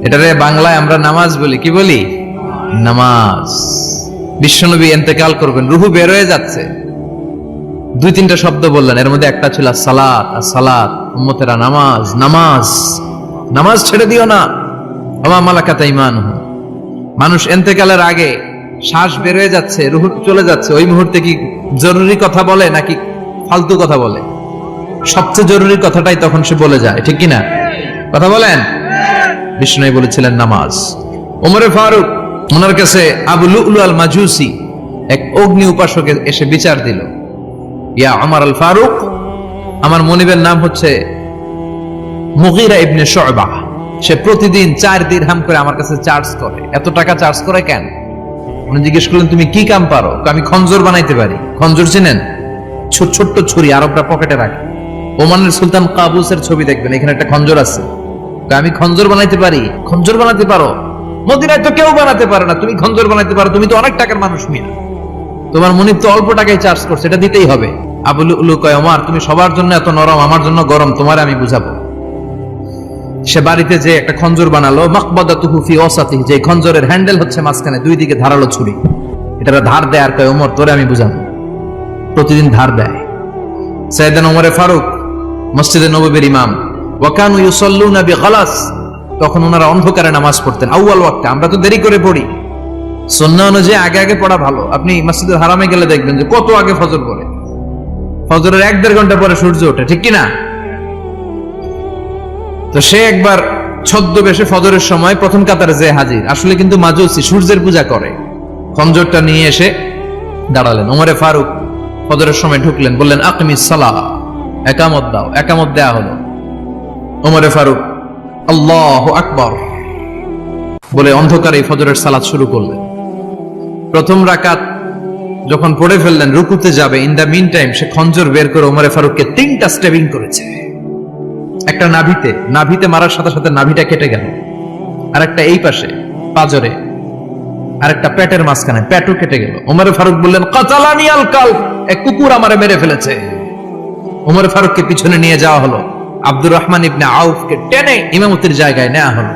এটারে বাংলায় আমরা নামাজ বলি, কি বলি? নামাজ। বিশ্বনবী ইন্তেকাল করবেন, রূহ বের হয়ে যাচ্ছে, দুই তিনটা শব্দ বললেন, এর মধ্যে একটা ছিল সালাত। আর সালাত উম্মতেরা নামাজ, নামাজ, নামাজ ছেড়ে দিও না। ওয়া মালাকাত আইমানুহুম। মানুষ ইন্তেকালের আগে শ্বাস বের হয়ে যাচ্ছে, রূহ চলে যাচ্ছে, ওই মুহূর্তে কি জরুরি কথা বলে নাকি ফালতু কথা বলে? সবচেয়ে জরুরি কথাটাই তখন সে বলে যায়, ঠিক কিনা? কথা বলেন। বিষ্ণু বলেছিলেন নামাজ। ওমরে ফারুক, ওনার কাছে আবু লুলু আল মাজুসি এক অগ্নি উপাসক এসে বিচার দিল, ইয়া ওমর আল ফারুক, আমার মনিবের নাম হচ্ছে মুগীরা ইবনে শুয়বা, সে প্রতিদিন 4 দিরহাম করে আমার কাছে চার্জ করে। এত টাকা চার্জ করে কেন? উনি জিজ্ঞেস করলেন, তুমি কি কাম পারো? আমি খঞ্জর বানাইতে পারি। খঞ্জর চিনেন? ছোট্ট ছুরি আরবরা পকেটে রাখে। ওমানের সুলতান কাবুসের ছবি দেখবেন, এখানে একটা খঞ্জর আছে। আমি খঞ্জর বানাইতে পারি। খঞ্জর বানাতে পারো? মদিনায় তো কেউ বানাতে পারে না, তুমি খঞ্জর বানাইতে পারো? তুমি তো অনেক টাকার মানুষ মিয়া, তোমার মনিব তো অল্প টাকায় চার্জ করছে, এটা দিতেই হবে। আবু লুলু কয়, ওমর তুমি সবার জন্য এত নরম, আমার জন্য গরম, তোমারে আমি বুঝাবো। সে বাড়িতে যে একটা খঞ্জর বানালো, মাকবাদাতুহু ফি ওয়াসাতিহি, যে খঞ্জরের হ্যান্ডেল হচ্ছে মাঝখানে, দুই দিকে ধারালো ছুরি। এটা ধার দেয় আর কয়, ওমর তোরে আমি বুঝাবো। প্রতিদিন ধার দেয়। সাইয়েদনা ওমরে ফারুক মসজিদে নববীর ইমাম, ওয়া কানু ইউসাল্লুনা বিগালাস, তখন ওনারা অন্ধকারে নামাজ পড়তেন আউয়াল ওয়াক্তে। আমরা তো দেরি করে পড়ি, সুন্নাহ অনুযায়ী আগে আগে পড়া ভালো। আপনি মসজিদুল হারামে গেলে দেখবেন যে কত আগে ফজর পড়ে, ফজরের 1-1.5 ঘন্টা পরে সূর্য ওঠে, ঠিক কিনা? তো সে একবার ছদ্মবেশে ফজরের সময় প্রথম কাতারে যে হাজির, আসলে কিন্তু মাজুসি, সূর্যের পূজা করে। খঞ্জরটা নিয়ে এসে দাঁড়ালেন। ওমরে ফারুক ফজরের সময় ঢুকলেন, বললেন আকিমিস সালাহ, একামত দাও। একামত দেয়া হলো। ওমরে ফারুক আল্লাহু আকবার বলে অন্ধকারে ফজরের সালাত শুরু করলেন। প্রথম রাকাত যখন পড়ে ফেললেন, রুকুতে যাবে, ইন দা মিন টাইম সে খঞ্জর বের করে ওমরে ফারুককে 3টা স্টেবিং করেছে। একটা নাভিতে মারার সাথে সাথে নাভিটা কেটে গেল, আর একটা এই পাশে পাজরে, আর একটা পেটের মাঝখানে, পেটও কেটে গেল। ওমরে ফারুক বললেন, কাতালানি আল কালব, এক কুকুর আমারে মেরে ফেলেছে। ওমরে ফারুককে পিছনে নিয়ে যাওয়া হলো। আব্দুর রহমান ইবনে আউফকে টেনে ইমামতির জায়গায় নেওয়া হলো।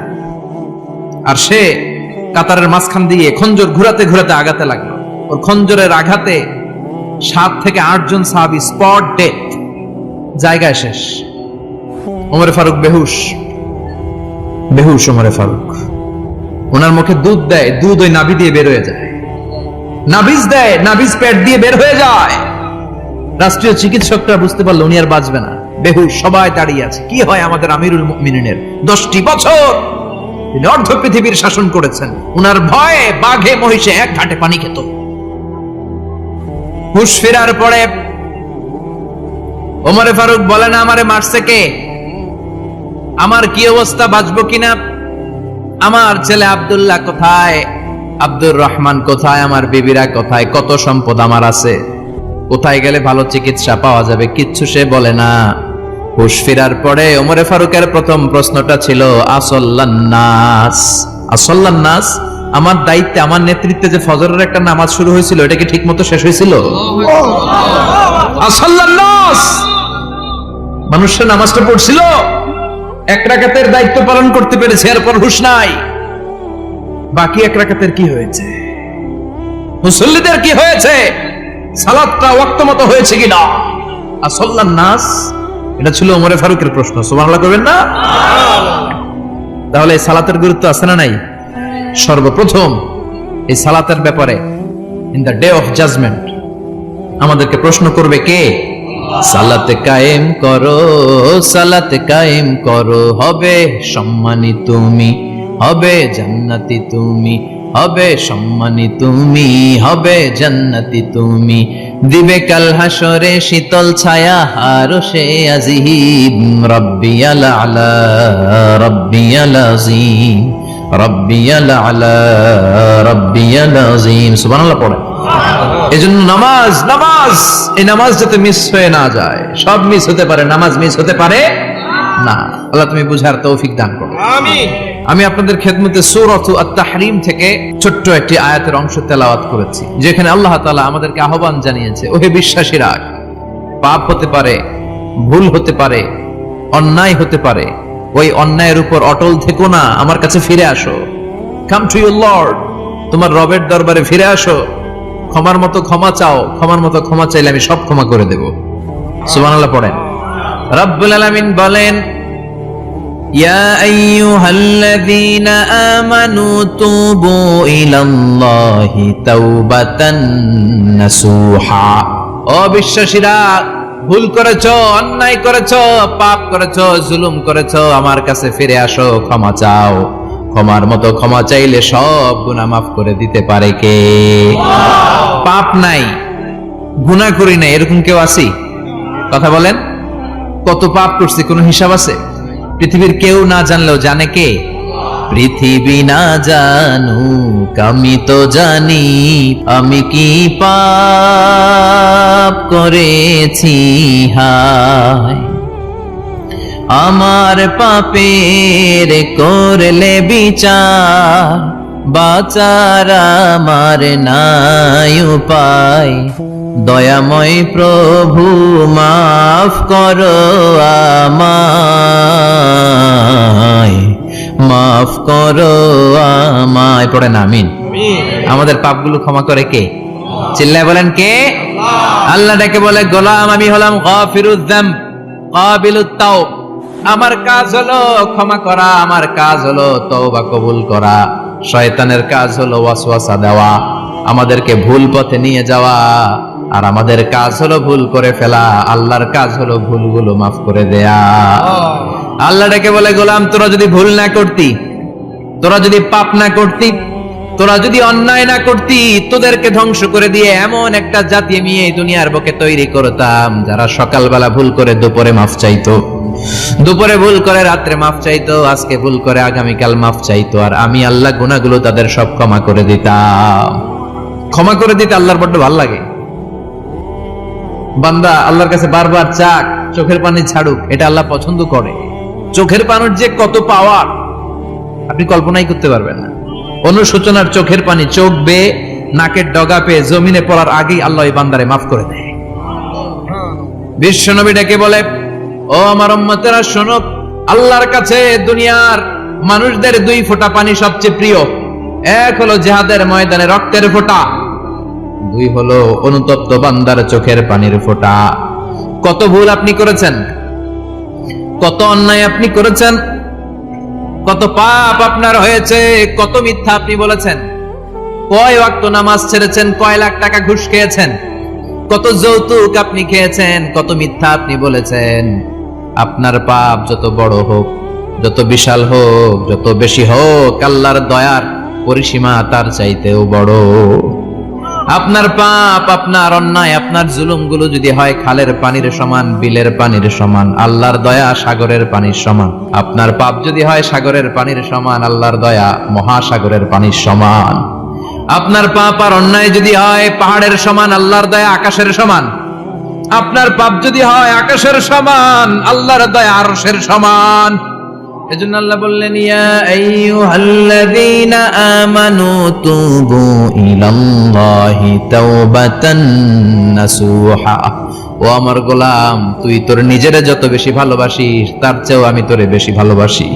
আর সে কাতারের মাঝখান দিয়ে খঞ্জর ঘুরাতে ঘুরাতে আগাতে লাগলো। ওর খঞ্জরের আঘাতে 7 থেকে 8 জন সাহাবী স্পট ডেথ, জায়গায় শেষ। ওমরে ফারুক বেহুশ। ওমরে ফারুক, ওনার মুখে দুধ দেয়, দুধ ওই নাভি দিয়ে বের হয়ে যায়। নাভিজ দেয়, নাভিজ পেট দিয়ে বের হয়ে যায়। রাষ্ট্রীয় চিকিৎসকরা বুঝতে পারলো উনি আর বাঁচবে না, বেহুশ। সবাই দাঁড়িয়ে আছে। কি হয় আমাদের আমিরুল মুমিনিনের? 10টি বছর তিনি অর্ধ পৃথিবীর শাসন করেছেন, উনার ভয়ে বাঘে মহিষে এক ঘাটে পানি খেত। হুশ ফেরার পরে ওমরে ফারুক বলেন, আমারে মারছে কে? আমার কি অবস্থা, বাঁচবো কিনা? আমার ছেলে আব্দুল্লাহ কোথায়? আব্দুর রহমান কোথায়? আমার বিবিরা কোথায়? কত সম্পদ আমার আছে, কোথায় গেলে ভালো চিকিৎসা পাওয়া যাবে? কিচ্ছু সে বলে না। হুশ ফেরার পরে ওমরে ফারুকের প্রথম প্রশ্নটা ছিল, আসল্লান্নাস, আসল্লান্নাস, আমার দায়িত্বে, আমার নেতৃত্বে যে ফজরের একটা নামাজ শুরু হয়েছিল, এটা কি ঠিক মতো শেষ হয়েছিল? আসল্লান্নাস, মানুষের নামাজটা পড়ছিল, এক রাকাতের দায়িত্ব পালন করতে পেরেছে, এরপর হুশ নাই। বাকি এক রাকাতের কি হয়েছে? মুসল্লিদের কি হয়েছে? সালাতটা ওয়াক্ত মতো হয়েছে কিনা? আসল্লান নাস, এটা ছিল ওমরে ফারুকের প্রশ্ন। সুবহানাল্লাহ করবেন না? তাহলে এই সালাতের গুরুত্ব আছে না নাই? সর্বপ্রথম এই সালাতের ব্যাপারে in the day of judgement আমাদেরকে প্রশ্ন করবে কে? সালাতে কায়েম করো, সালাতে কায়েম করো, হবে সম্মানী তুমি, হবে জান্নাতি তুমি, হবে সম্মানী তুমি, হবে জান্নাতি তুমি, দিবে কাল হাসরে শীতল ছায়া আরশে আজিম, রাব্বিয়াল আলা, রাব্বিয়াল আযীম, রাব্বিয়াল আলা, রাব্বিয়াল আযীম। সুবহানাল্লাহ পড়ে। এজন্য নামাজ, নামাজ, এই নামাজ যাতে মিস হয়ে না যায়। সব মিস হতে পারে, নামাজ মিস হতে পারে না। আল্লাহ তুমি বুঝার তৌফিক দান করো, আমিন। আমি আপনাদের খেদমতে সূরাতু আত-তাহরীম থেকে ছোট্ট একটি আয়াতের অংশ তেলাওয়াত করেছি, যেখানে আল্লাহ তাআলা আমাদেরকে আহ্বান জানিয়েছে, ওহে বিশ্বাসীরা, পাপ হতে পারে, ভুল হতে পারে, অন্যায় হতে পারে, ওই অন্যায়ের উপর অটল থেকো না, আমার কাছে ফিরে আসো। কাম টু ইউর লর্ড, তোমার রবের দরবারে ফিরে আসো, ক্ষমার মতো ক্ষমা চাও, ক্ষমার মতো ক্ষমা চাইলে আমি সব ক্ষমা করে দেব। সুবহানাল্লাহ পড়েন। রব্বুল আলামিন বলেন, ইয়া আইয়ুহাল্লাযীনা আমানু তুবু ইলাল্লাহি তাওবাতান নাসুহা। ও বিশ্বাসীরা, ভুল করেছো, অন্যায় করেছো, পাপ করেছো, জুলুম করেছো, আমার কাছে ফিরে আসো, ক্ষমা চাও। ক্ষমার মতো ক্ষমা চাইলে সব গুনাহ মাফ করে দিতে পারে কে? পাপ নাই, গুনাহ করি নাই, এরকম কেউ আছি? কথা বলেন, কত পাপ করছি কোনো হিসাব আছে? পৃথিবীর কেউ না জানলেও জানে কে? পৃথিবী না জানুক আমি তো জানি, আমি কি পাপ করেছি হায়। আমার পাপের করলে বিচার, বাঁচার আমার নাই উপায়। দয়াময় প্রভু মাফ করো আমায়, মাফ করো আমায়। পড়েন আমিন। আমাদের পাপগুলো ক্ষমা করে কে? চিল্লায় বলেন কে? আল্লাহ ডেকে বলে, গোলাম আমি হলাম গাফিরুয যামব কাবিলুত তাওব। আমার কাজ হলো ক্ষমা করা, আমার কাজ হলো তওবা কবুল করা। শয়তানের কাজ হলো ওয়াসওয়াসা দেওয়া, আমাদেরকে ভুল পথে নিয়ে যাওয়া। আর আমাদের কাজ হলো ভুল করে ফেলা, আল্লাহর কাজ হলো ভুলগুলো মাফ করে দেয়া। আল্লাহ ডেকে বলে, গোলাম তোরা যদি ভুল না করতি, তোরা যদি পাপ না করতি, তোরা যদি অন্যায় না করতি, তোদেরকে ধ্বংস করে দিয়ে এমন একটা জাতি আমি এই দুনিয়ার বুকে তৈরি করতাম, যারা সকালবেলা ভুল করে দুপুরে মাফ চাইতো, দুপুরে ভুল করে রাত্রে মাফ চাইতো, আজকে ভুল করে আগামীকাল মাফ চাইতো। আর আমি আল্লাহ গুনাহগুলো তাদের সব ক্ষমা করে দিতাম। ক্ষমা করে দিতে আল্লাহর বড্ড ভালো লাগে। বান্দা আল্লাহর কাছে বারবার চাক, চোখের পানি ছাড়ুক, এটা আল্লাহ পছন্দ করে। চোখের পানির যে কত পাওয়ার আপনি কল্পনাই করতে পারবেন না। অনুশোচনার চোখের পানি চোখ বেয়ে নাকের ডগা পেয়ে জমিনে পড়ার আগেই আল্লাহ এই বান্দারে মাফ করে দেয়। বিশ্বনবী ডেকে বলে, ও আমার উম্মতেরা শোনো, আল্লাহর কাছে দুনিয়ার মানুষদের দুই ফোঁটা পানি সবচেয়ে প্রিয়। এক হলো জিহাদের ময়দানে রক্তের ফোঁটা, দুই হলো অনুতপ্ত বান্দার চোখের পানির ফোঁটা। কত ভুল আপনি করেছেন, কত অন্যায় আপনি করেছেন, কত পাপ আপনার হয়েছে, কত মিথ্যা আপনি বলেছেন, কয় ওয়াক্ত নামাজ ছেড়েছেন, কয় লাখ টাকা ঘুষ খেয়েছেন, কত যৌতুক আপনি খেয়েছেন, কত মিথ্যা আপনি বলেছেন। আপনার পাপ যত বড় হোক, যত বিশাল হোক, যত বেশি হোক, আল্লাহর দয়ার পরিসীমা তার চাইতেও বড়। আপনার পাপ, আপনার অন্যায়, আপনার জুলুমগুলো যদি হয় খালের পানির সমান, বিলের পানির সমান, আল্লাহর দয়া সাগরের পানির সমান। আপনার পাপ যদি হয় সাগরের পানির সমান, আল্লাহর দয়া মহাসাগরের পানির সমান। আপনার পাপ আর অন্যায় যদি হয় পাহাড়ের সমান, আল্লাহর দয়া আকাশের সমান। আপনার পাপ যদি হয় আকাশের সমান, আল্লাহর দয়া আরশের সমান। এজন্য আল্লাহ বললেন, ইয়া আইয়ুহাল্লাযীনা আমানু তুবু ইলাল্লাহি তাওবাতান নাসুহা। ও আমার গোলাম, তুই তোর নিজেরে যত বেশি ভালোবাসিস, তার চেয়েও আমি তোরে বেশি ভালোবাসি।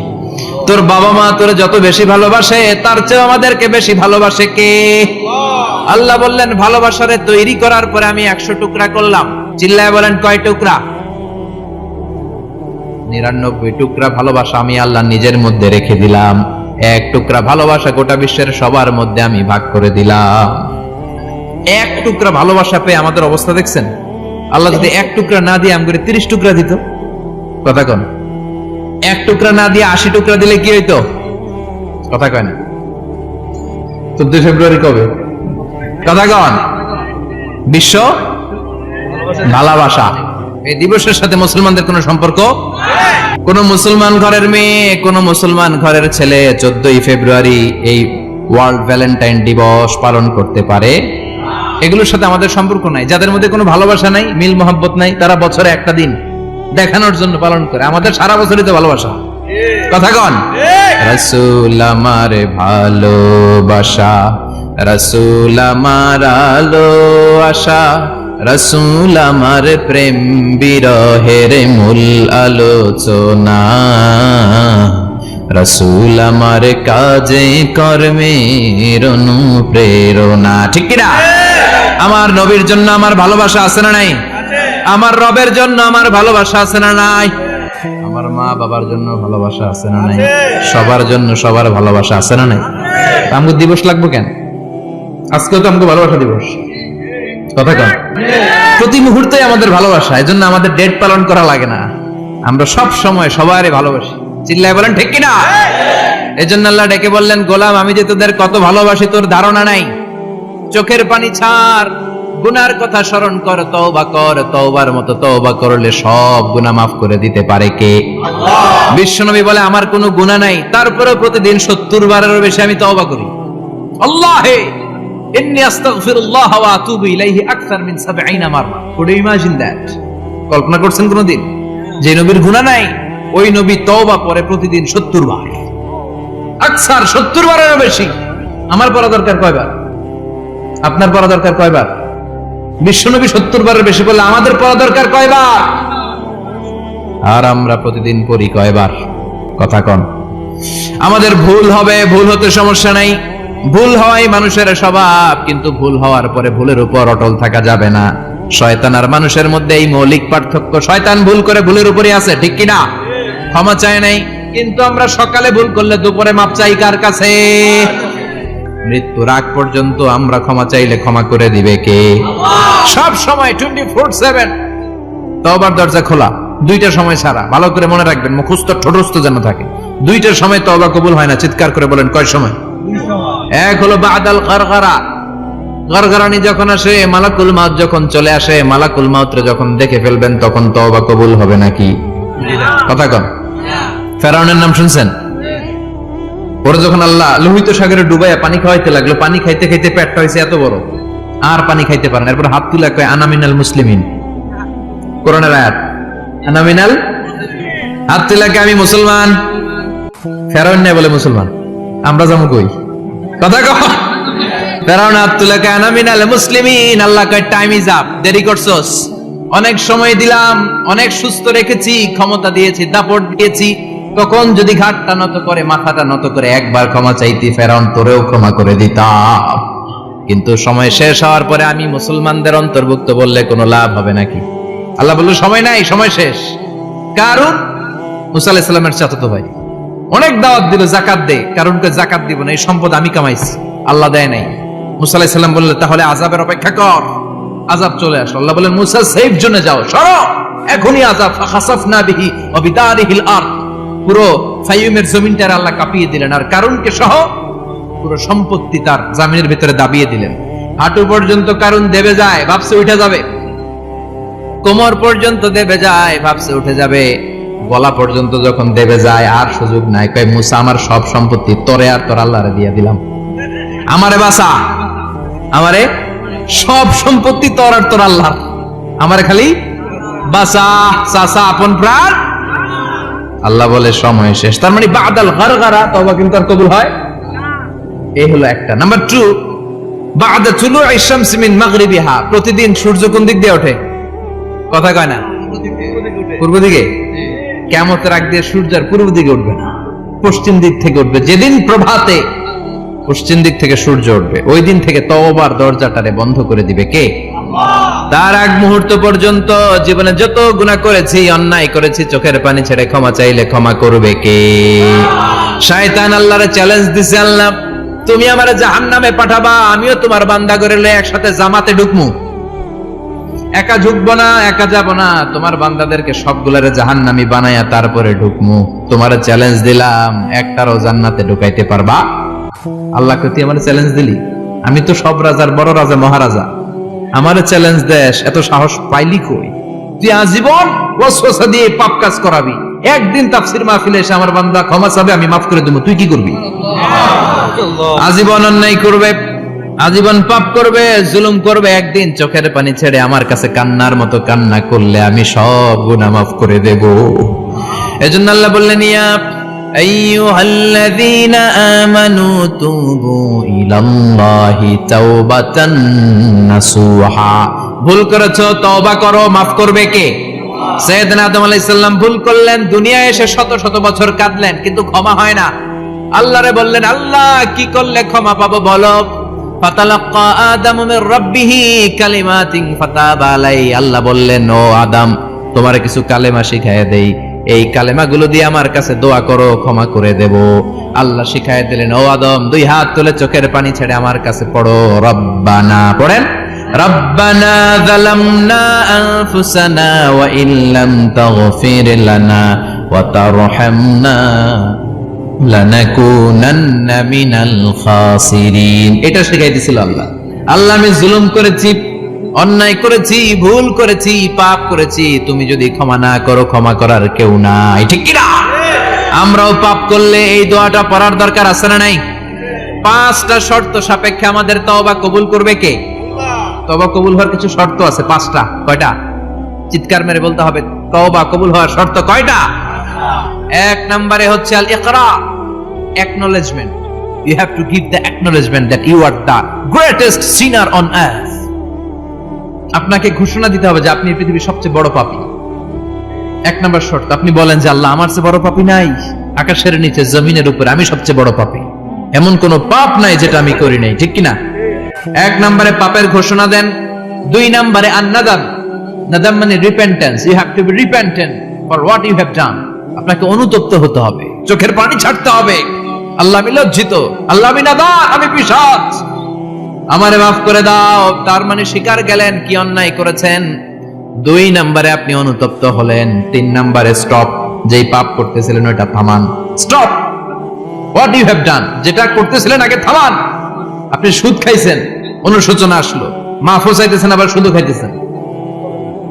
তোর বাবা মা তোরে যত বেশি ভালোবাসে, তার চেয়েও আমাদেরকে বেশি ভালোবাসে কে? আল্লাহ বললেন, ভালোবাসারে তৈরি করার পরে আমি 100 টুকরা করলাম। চিল্লায় বলেন, কয় টুকরা? 99 টুকরা ভালোবাসা আমি আল্লাহ নিজের মধ্যে রেখে দিলাম। 1 টুকরা ভালোবাসা গোটা বিশ্বের সবার মধ্যে আমি ভাগ করে দিলাম। 1 টুকরা ভালোবাসা পেয়ে আমাদের অবস্থা দেখছেন? আল্লাহ যদি 1 টুকরা না দিয়ে আমাকে 30 টুকরা দিত, কথা কন। 1 টুকরা না দিয়ে 80 টুকরা দিলে কি হইতো? কথা কয় না। 14 ফেব্রুয়ারি কবে? কথা কন। বিশ্ব ভালোবাসা এই দিবসের সাথে মুসলমানদের কোন সম্পর্ক? কোন মুসলমান ঘরের মেয়ে, কোন মুসলমান ঘরের ছেলে 14 ফেব্রুয়ারি এই ওয়ার্ল্ড ভ্যালেন্টাইন দিবস পালন করতে পারে? এগুলোর সাথে আমাদের সম্পর্ক নাই। যাদের মধ্যে কোনো ভালোবাসা নাই, মিল মোহাব্বত নাই, তারা বছরে একটা দিন দেখানোর জন্য পালন করে। আমাদের সারা বছরই তো ভালোবাসা। কথা কন। রাসূল আমার ভালোবাসা, রাসূল আমার আলো আশা, রাসূল আমার প্রেম বিরহের মূল আলোচনা, রাসূল আমার কাজে কর্মের অনুপ্রেরণা। ঠিক কিনা? আমার নবীর জন্য আমার ভালোবাসা আছে না নাই? আমার রবের জন্য আমার ভালোবাসা আছে না নাই? আমার মা বাবার জন্য ভালোবাসা আছে না নাই? সবার জন্য সবার ভালোবাসা আছে না নাই? আমগো দিবস লাগবে কেন? আজকেও তো আমগো ভালোবাসা দিবস, কথা কন। প্রতি মুহূর্তে আমাদের ভালোবাসা, এজন্য আমাদের ডেট পালন করা লাগে না। আমরা সব সময় সবারই ভালোবাসি। চিল্লায় বলেন ঠিক কিনা? এজন্য আল্লাহ ডেকে বললেন, গোলাম আমি যে তোদের কত ভালোবাসি তোর ধারণা নাই। চোখের পানি ছাড়, গুনার কথা স্মরণ কর, তওবা কর। তওবার মতো তওবা করলে সব গুনাহ মাফ করে দিতে পারে কে? আল্লাহ। বিশ্বনবী বলে আমার কোনো গুনাহ নাই, তারপরেও প্রতিদিন 70 বারেরও বেশি আমি তওবা করি। আল্লাহে ইন্নী আস্তাগফিরুল্লাহ ওয়া আতুবু ইলাইহি আকসার মিন 70 মাররা। Could you imagine that? কল্পনা করছেন কোনদিন যে নবীর গুনাহ নাই ওই নবী তওবা করে প্রতিদিন 70 বার, আকসার 70 বারেরও বেশি। আমার পড়া দরকার কয়বার? আপনার পড়া দরকার কয়বার? বিশ্বনবী 70 বারের বেশি বললে আমাদের পড়া দরকার কয়বার? আর আমরা প্রতিদিন পড়ি কয়বার? কথা কন। আমাদের ভুল হবে, ভুল হতে সমস্যা নাই, ভুল হওয়াই মানুষের স্বভাব, কিন্তু ভুল হওয়ার পরে ভুলের উপর অটল থাকা যাবে না। শয়তান আর মানুষের মধ্যে এই মৌলিক পার্থক্য। শয়তান ভুল করে ভুলের উপরই আছে, ঠিক কিনা? ক্ষমা চায় নাই, কিন্তু আমরা সকালে ভুল করলে দুপুরে মাপ চাই কার কাছে? মৃত্যুর আগ পর্যন্ত আমরা ক্ষমা চাইলে ক্ষমা করে দিবে কে? সব সময় 24/7 তওবার দরজা খোলা, দুইটার সময় ছাড়া। ভালো করে মনে রাখবেন, মুখস্থ ঠোঁটস্থ যেন থাকে। দুইটার সময় তওবা কবুল হয় না, চিৎকার করে বলেন কয় সময়? এক হলো বাদাল গারগারা, গারগারানি যখন আসে, মালাকুল মাউত যখন চলে আসে, মালাকুল মাউতরে যখন দেখে ফেলবেন তখন তওবা কবুল হবে নাকি? কথা কন। ফেরাউনের নাম শুনছেন? ওরা যখন আল্লাহ লোহিত সাগরে ডুবাইয়া পানি খাওয়াইতে লাগলো, পানি খাইতে খাইতে পেটটা হয়েছে এত বড়, আর পানি খাইতে পারেন। এরপর হাত তুলে কয় আনা মিনাল মুসলিমিন। কোরআনের আয়াত, আনা মিনাল, হাত তুলে কয় আমি মুসলমান। ফেরাউন না বলে মুসলমান, আমরা যাবো কই? কথা কও। ফেরাউন হাত তুলে কয় আনা মিনাল মুসলিমিন। আল্লাহ কয় টাইম ইজ আপ, দেরি করছস। অনেক সময় দিলাম, অনেক সুস্থ রেখেছি, ক্ষমতা দিয়েছি, দাপট দিয়েছি। তখন যদি ঘাটটা নত করে, মাথাটা নত করে একবার ক্ষমা চাইতি, ফেরাউন তোরেও ক্ষমা করে দিতাম। কিন্তু সময় শেষ হওয়ার পরে আমি মুসলমানদের অন্তর্ভুক্ত বললে কোনো লাভ হবে নাকি? আল্লাহ বলল সময় নাই, সময় শেষ। কারণ মুসা আলাইহিস সালামের চাচাতো ভাই অনেক দাওয়াত দিল, জাকাত দে। কারণকে জাকাত দিব না, এই সম্পদ আমি কামাইছি, আল্লাহ দেয় নাই। মুসা আলাইহিস সালাম বললেন তাহলে আযাবের অপেক্ষা কর, আযাব চলে আসলো। আল্লাহ বলেন মুসা সেফ জোনে যাও, সরো, এখনই আযাব। ফাখাসাফনা বিহি ওয়া বিদারিহিল আরদ, পুরো ফাইয়ুমের জমিনটার আল্লাহ কাঁপিয়ে দিলেন, আর কারুনকে সহ পুরো সম্পত্তি তার জামিনের ভিতরে দাবিয়ে দিলেন। হাঁটু পর্যন্ত কারুন দেবে যায়, ভাবছে উঠে যাবে। কোমর পর্যন্ত দেবে যায়, ভাবছে উঠে যাবে। গলা পর্যন্ত যখন দেবে যায় আর সুযোগ নাই। কয় মুসা আমার সব সম্পত্তি তোরে আর তোর আল্লাহরে দিয়ে দিলাম, আমারে বাঁচা, আমারে সব সম্পত্তি তোর আর তোর আল্লাহর, আমারে খালি বাঁচা, চাচা আপন প্রাণ। আল্লাহ বলে সময় শেষ। তার মানে বাদাল গারগারা তওবা কিন্তু আর কবুল হয়? এই হলো একটা। নাম্বার 2, বাদা তুলুই শামসি মিন মাগরিবিহা, প্রতিদিন সূর্য কোন দিক দিয়ে ওঠে? কথা কয় না? পূর্ব দিকে। কিয়ামতের আগ দিয়ে সূর্য আর পূর্ব দিকে উঠবে না, পশ্চিম দিক থেকে উঠবে। যেদিন প্রভাতে পশ্চিম দিক থেকে সূর্য উঠবে, ওই দিন থেকে তওবার দরজাটারে বন্ধ করে দিবে কে? তার আগ মুহূর্ত পর্যন্ত জীবনে যত গুনাহ করেছি, অন্যায় করেছি, চোখের পানি ছেড়ে ক্ষমা চাইলে ক্ষমা করবে কে? শয়তান আল্লাহরে চ্যালেঞ্জ দিছে, আল্লাহ তুমি আমারে জাহান্নামে পাঠাবা, আমিও তোমার বান্দা করে লয়ে একসাথে জামাতে ঢুকমু। একা ঢুকবো না, একা যাব না, তোমার বান্দাদেরকে সবগুলারে জাহান্নামী বানায়া তারপরে ঢুকমু। তোমারে চ্যালেঞ্জ দিলাম, একটারও জান্নাতে ঢুকাইতে পারবা? আল্লাহকে তুই আমার চ্যালেঞ্জ দিলি? আমি তো সব রাজার বড় রাজা, মহারাজা, আমার চ্যালেঞ্জ দেশ, এত সাহস পাইলি কই? তুই আজীবন ওয়াসওয়াসা দিয়ে পাপ কাজ করাবি, একদিন তাফসীর মাহফিলে এসে আমার বান্দা ক্ষমা চাবে, আমি মাফ করে দেব, তুই কি করবি? আজীবন অন্যায় করবে, আজীবন পাপ করবে, জুলুম করবে, একদিন চোখের পানি ছেড়ে আমার কাছে কান্নার মতো কান্না করলে আমি সব গুনাহ মাফ করে দেব। এজন্য আল্লাহ বললেন ইয়া আইয়ুহাল্লাযীনা আমানু তুবু ইলাল্লাহি তাওবাতান নাসুহা, ভুল করেছো, তওবা করো, মাফ করবে কে? সাইয়েদনা আদম আলাইহিস সালাম ভুল করলেন, দুনিয়ায় এসে শত শত বছর কাঁদলেন, কিন্তু ক্ষমা হয় না। আল্লাহরে বললেন, আল্লাহ কি করলে ক্ষমা পাবো বলো? ফাতালাক্কা আদামু মির রাব্বিহি কালিমাতিন ফাতাবা আলাইহি। আল্লাহ বললেন, ও আদম, তোমারে কিছু কালেমা শিখাইয়া দেই, এই কালেমাগুলো দিয়ে আমার কাছে দোয়া করো, ক্ষমা করে দেব। আল্লাহ শিখাইয়া দিলেন, ও আদম, দুই হাত তুলে চোখের পানি ছেড়ে আমার কাছে পড়ো, রব্বানা, পড়েন, রব্বানা যালামনা আনফুসানা ওয়া ইল্লাম তাগফির লানা ওয়া তারহামনা লানাকুনান্না মিনাল খাসিরিন। এটা শিখাই দিয়েছিল আল্লাহ। আল্লাহ, আমি জুলুম করেছি, অন্যায় করেছি, ভুল করেছি, পাপ করেছি, তুমি যদি ক্ষমা না করো, ক্ষমা করার কেউ নাই, ঠিক কি না? আমরাও পাপ করলে এই দোয়াটা পড়ার দরকার আছে না নাই? 5টা শর্ত সাপেক্ষে আমাদের তওবা কবুল করবে কে? তওবা কবুল হওয়ার কিছু শর্ত আছে 5টা। কয়টা? চিৎকার মেরে বলতে হবে, তওবা কবুল হওয়ার শর্ত কয়টা? 1 নম্বরে হচ্ছে আল ইকরা, acknowledgement. You have to give the acknowledgement that you are the greatest sinner on earth. আপনাকে ঘোষণা দিতে হবে যে আপনি পৃথিবীর সবচেয়ে বড় পাপী। 1 নম্বর শর্ত, আপনি বলেন যে আল্লাহ, আমার চেয়ে বড় পাপী নাই, আকাশের নিচে জমিনের উপরে আমি সবচেয়ে বড় পাপী, এমন কোন পাপ নাই যেটা আমি করি নাই, ঠিক কি না? 1 নম্বরে পাপের ঘোষণা দেন। 2 নম্বরে আন-নাদাম, নাদাম মানে repentance. You have to be repentant for what you have done. আপনাকে অনুতপ্ত হতে হবে, চোখের পানি ছাড়তে হবে। আল্লাহ, আমি লজ্জিত, আল্লাহ আমি নাদান, আমি পিশাচ, আমারে মাফ করে দাও। তার মানে স্বীকার গেলেন কি অন্যায় করেছেন। 2 নম্বরে আপনি অনুতপ্ত হলেন। 3 নম্বরে স্টপ, যেই পাপ করতেছিলেন ওইটা থামান, stop, what you have done, যেটা করতেছিলেন আগে থামান। আপনি সুদ খাইছেন, অনুশোচনা আসলো, মাফও চাইতেছেন, আবার সুদও খাইতেছেন,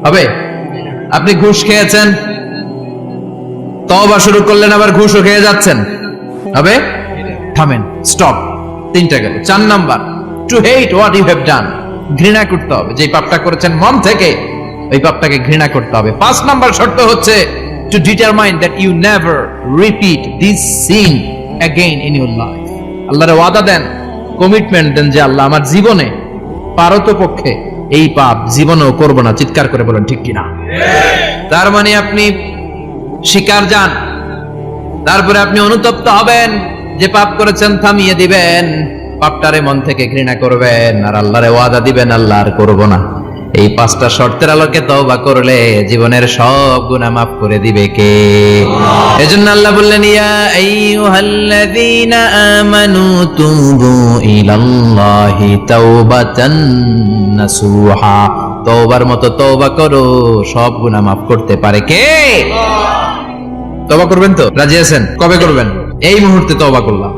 হবে? আপনি ঘুষ খেয়েছেন, তওবা শুরু করলেন, আবার ঘুষও খেয়ে যাচ্ছেন, হবে? থামেন, স্টপ। 3টা গেল। 4 number, to hate what you have done, ঘৃণা করতে হবে, যে পাপটা করেছেন মন থেকে ওই পাপটাকে ঘৃণা করতে হবে। 5 নাম্বার শর্ত হচ্ছে to determine that you never repeat this sin again in your life. আল্লাহর ওয়াদা দেন, কমিটমেন্ট দেন যে আল্লাহ, আমার জীবনে পারতপক্ষে এই পাপ জীবনেও করব না। চিৎকার করে বলেন, ঠিক কিনা? তার মানে আপনি স্বীকার যান, তারপরে আপনি অনুতপ্ত হবেন, যে পাপ করেছেন থামিয়ে দিবেন, পাপটারে মন থেকে ঘৃণা করবেন, আর আল্লাহরে ওয়াদা দিবেন, আল্লাহ আর করব না। এই 5টা শর্তের আলোকে তওবা করলে জীবনের সব গুনাহ মাফ করে দিবে কে? এজন্য আল্লাহ বললেন, ইয়া আইয়ুহাল্লাযীনা আমানু তুবু ইলাল্লাহি তাওবাতান নাসুহা। তওবার মতো তওবা করো, সব গুনাহ মাফ করতে পারে কে? তওবা করবেন তো? রাজি আছেন? কবে করবেন? এই মুহূর্তে তওবা করলাম,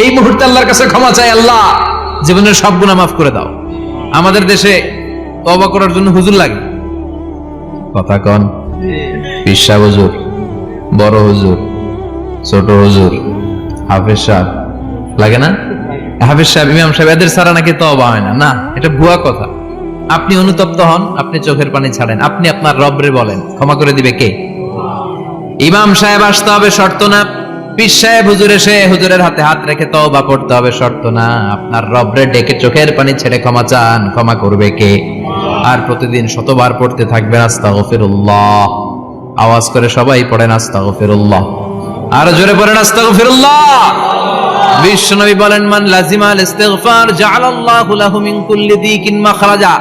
এই মুহূর্তে আল্লাহর কাছে ক্ষমা চাই, আল্লাহ জীবনের সব গুনাহ মাফ করে দাও। আমাদের দেশে তওবা করার জন্য হুজুর লাগে, কথা কন, পিসা হুজুর, বড় হুজুর, ছোট হুজুর, হাফেজ সাহেব লাগে না? হাফেজ সাহেব, ইমাম সাহেব, এদের ছাড়া নাকি তওবা হয় না। না, এটা ভুয়া কথা। আপনি অনুতপ্ত হন, আপনি চোখের পানি ছাড়েন, আপনি আপনার রবরে বলেন, ক্ষমা করে দিবে কে? ইমাম সাহেব আসতে হবে, শর্ত না। পীর সাহেব হুজুর এসে হুজুরের হাতে হাত রেখে তওবা করতে হবে, শর্ত না। আপনার রবরে ডেকে চোখের পানি ছেড়ে ক্ষমা চান, ক্ষমা করবে কে? আর প্রতিদিন শতবার পড়তে থাকবেন আস্তাগফিরুল্লাহ। আওয়াজ করে সবাই পড়েন আস্তাগফিরুল্লাহ, আর জোরে পড়েন আস্তাগফিরুল্লাহ। বিশ্বনবী বলেন, মান লাজিমাল ইস্তিগফার জাআলাল্লাহু লাহু মিন কুল্লি দিকিন মাখরাজা।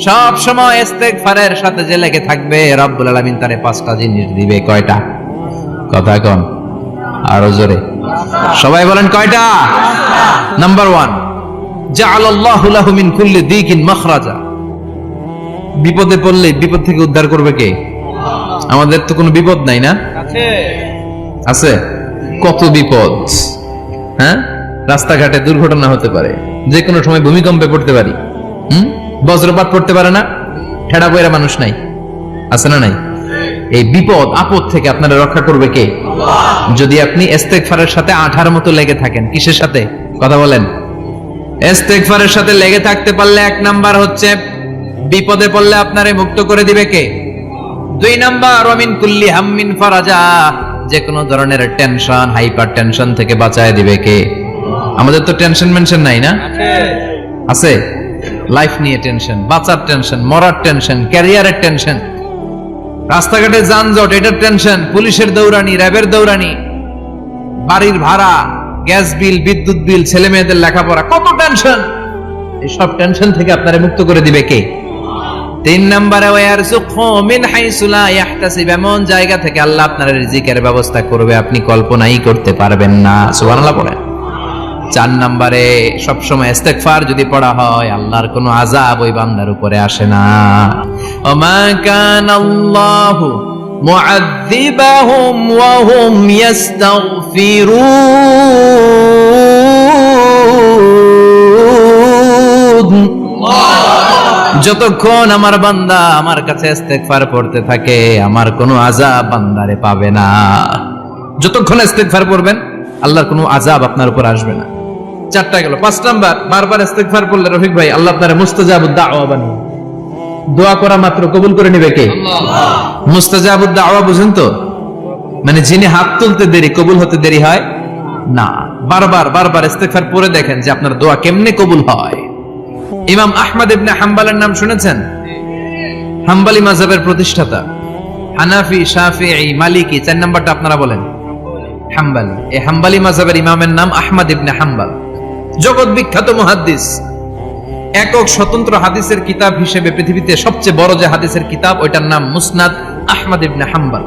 সব সময় ইস্তিগফারের সাথে যে লেগে থাকবে, রব্বুল আলামিন তারে 5টা জিনিস দিবে। কয়টা? কথা কন, আরো জোরে সবাই বলেন, কয়টা? নাম্বার 1, জাআলাল্লাহু লাহু মিন কুল্লি দিকিন মাখরাজা। বিপদে পড়লে বিপদ থেকে উদ্ধার করবে কে? আমাদের তো কোনো বিপদ নাই না? আছে। কত বিপদ, হ্যাঁ? রাস্তাঘাটে দুর্ঘটনা হতে পারে, যে কোনো সময় ভূমিকম্পে পড়তে পারি, বজ্রপাত পড়তে পারে না, ঠেড়া বইরা মানুষ নাই, আছে না নাই? এই বিপদ আপদ থেকে আপনারা রক্ষা করবে কে? যদি আপনি ইস্তেগফারের সাথে আঠার মতো লেগে থাকেন। কিসের সাথে? কথা বলেন। ইস্তেগফারের সাথে লেগে থাকতে পারলে 1 নাম্বার হচ্ছে বিপদে পড়লে আপনারে মুক্ত করে দিবে কে? 2 নাম্বার, ওয়ামিন কুল্লি হাম্মিন ফারাজা। যে কোনো ধরনের টেনশন, হাইপার টেনশন থেকে বাঁচায় দিবে কে? আমাদের তো টেনশন মেনশন নাই না? আছে। লাইফ নিয়ে টেনশন, বাঁচার টেনশন, মরার টেনশন, ক্যারিয়ারের টেনশন, রাস্তাঘাটে যানজট এটার টেনশন, পুলিশের দৌড়ানি, র্যাবের দৌড়ানি, বাড়ির ভাড়া, গ্যাস বিল, বিদ্যুৎ বিল, ছেলে মেয়েদের লেখাপড়া, কত টেনশন। এই সব টেনশন থেকে আপনারা মুক্ত করে দিবে কে? 3 নম্বরে ওয়ারযুকহু মিন হাইসু লা ইয়াহতাসিব, এমন জায়গা থেকে আল্লাহ আপনার রিজিকের ব্যবস্থা করবে আপনি কল্পনাই করতে পারবেন না। সুবহানাল্লাহ পড়েন। 4 নম্বরে সবসময় ইস্তিগফার যদি পড়া হয় আল্লাহর কোনো আযাব ওই বান্দার উপরে আসে না। ওমা কানাল্লাহু মুআযযিবাহুম ওয়া হুম ইস্তাগফিরুন। যতক্ষণ আমার বান্দা আমার কাছে ইস্তিগফার পড়তে থাকে আমার কোনো আযাব বান্দারে পাবে না। যতক্ষণ ইস্তিগফার পড়বেন আল্লাহর কোনো আযাব আপনার উপর আসবে না। 4টা গেল। 5 নাম্বার, বারবার ইস্তিগফার পড়লে রফিক ভাই আল্লাহ আপনারে মুস্তাজাবুদ দাওয়া বানিয়ে দোয়া করা মাত্র কবুল করে নেবে কে? আল্লাহ। মুস্তাজাবুদ দাওয়া বুঝেন তো? মানে যিনি হাত তুলতে দেরি কবুল হতে দেরি হয় না। বারবার বারবার ইস্তিগফার পড়ে দেখেন যে আপনার দোয়া কেমনে কবুল হয়। ইমাম আহমদ ইবনে হাম্বলের নাম শুনেছেন? হাম্বলি মাযহাবের প্রতিষ্ঠাতা। হানাফি, শাফিঈ, মালিকি, 4 নাম্বারটা আপনারা বলেন হাম্বলি। এই হাম্বলি মাযহাবের ইমামের নাম আহমদ ইবনে হাম্বল। জগৎ বিখ্যাত মুহাদ্দিস। একক স্বতন্ত্র হাদিসের কিতাব হিসেবে পৃথিবীতে সবচেয়ে বড় যে হাদিসের কিতাব ওইটার নাম মুসনাদ আহমদ ইবনে হাম্বল।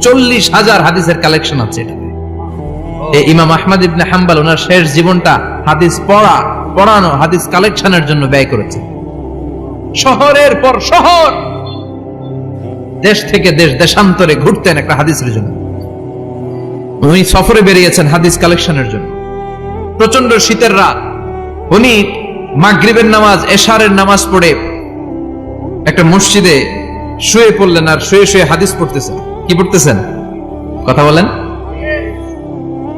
40,000 হাদিসের কালেকশন আছে এটাতে। এই ইমাম আহমদ ইবনে হাম্বল ওনার শেষ জীবনটা হাদিস পড়ানো, হাদিস কালেকশনের জন্য ব্যয় করেছেন। শহরের পর শহর, দেশ থেকে দেশ, দেশান্তরে ঘুরতেন একটা হাদিসের জন্য। উনি সফরে বেরিয়েছেন হাদিস কালেকশনের জন্য। প্রচন্ড শীতের রাত, উনি মাগরিবের নামাজ, এশারের নামাজ পড়ে একটা মসজিদে শুয়ে পড়লেন আর শুয়ে শুয়ে হাদিস পড়তেছেন। কি পড়তেছেন? কথা বলেন।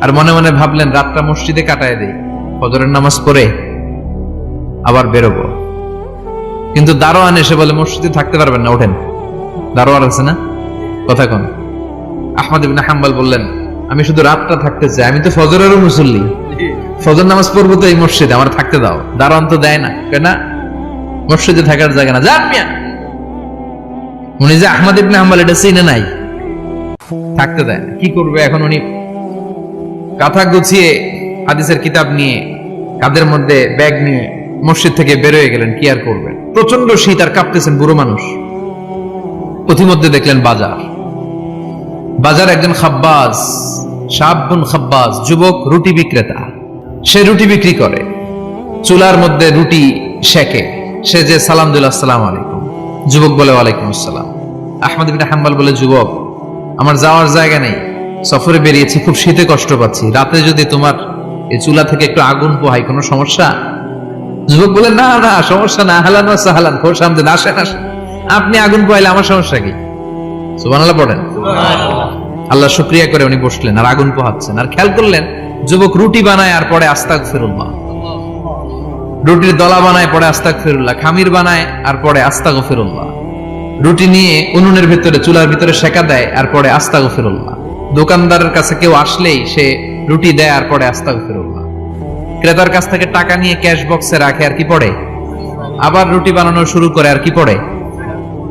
আর মনে মনে ভাবলেন রাতটা মসজিদে কাটায় দেই, ফজরের নামাজ পড়ে আবার বেরোবো। কিন্তু দারোয়ান এসে বলে মসজিদে থাকতে পারবেন না, ওঠেন। দারোয়ান আছে না? কথা কোন? আহমদ ইবনে হাম্বল বললেন আমি শুধু রাতটা থাকতে চাই, আমি তো ফজরেরও মুসল্লি, ফজর নামাজ পড়বো তো এই মসজিদে, আমার থাকতে দাও। দারোয়ান তো দেয় না, কেন? মসজিদে থাকার জায়গা না, যান মিয়া। উনি যে আহমদ ইবনে হাম্বল এটা চিনে নাই, থাকতে দেয় না। কি করবে এখন? উনি কাঁথা গুছিয়ে হাদিসের কিতাব নিয়ে কাঁধের মধ্যে ব্যাগ নিয়ে মসজিদ থেকে বেরোয় গেলেন। কি আর করবেন, প্রচন্ড শীত আর কাঁপতেছেন বুড়ো মানুষ। পথিমধ্যে দেখলেন বাজার একজন খাব্বাজ, শাবুন খাব্বাজ, যুবক রুটি বিক্রেতা। সে রুটি বিক্রি করে, চুলার মধ্যে রুটি সেকে। সে যে সালাম দিল আসসালামু আলাইকুম, যুবক বলে ওয়ালাইকুম আসসালাম। আহমদ ইবনে হাম্বল বলে যুবক আমার যাওয়ার জায়গা নেই, সফরে বেরিয়েছি, খুব শীতে কষ্ট পাচ্ছি, রাতে যদি তোমার এই চুলা থেকে একটু আগুন পোহাই কোনো সমস্যা? যুবক বলে না না সমস্যা না, আহলান ওয়া সাহলান, খোশ আমদেদ, আসেন আসেন, আপনি আগুন পোহাইলে আমার সমস্যা কি? সুবহানাল্লাহ পড়েন। আল্লাহ শুকরিয়া করে উনি বসলেন আর আগুন পোহাচ্ছেন। আর খেয়াল করলেন যুবক রুটি বানায় আর পরে আস্তাগফিরুল্লাহ, রুটির দলা বানায় পরে আস্তাগফিরুল্লাহ, খামির বানায় আর পরে আস্তাগফিরুল্লাহ, রুটি নিয়ে উনুনের ভিতরে চুলার ভিতরে সেকা দেয় আর পরে আস্তাগফিরুল্লাহ। দোকানদারের কাছে কেউ আসলেই সে রুটি দেয় আর পরে আস্তাগফিরুল্লাহ। ক্রেতার কাছ থেকে টাকা নিয়ে ক্যাশ বক্সে রাখে আর কি পড়ে? আবার রুটি বানানো শুরু করে আর কি পড়ে?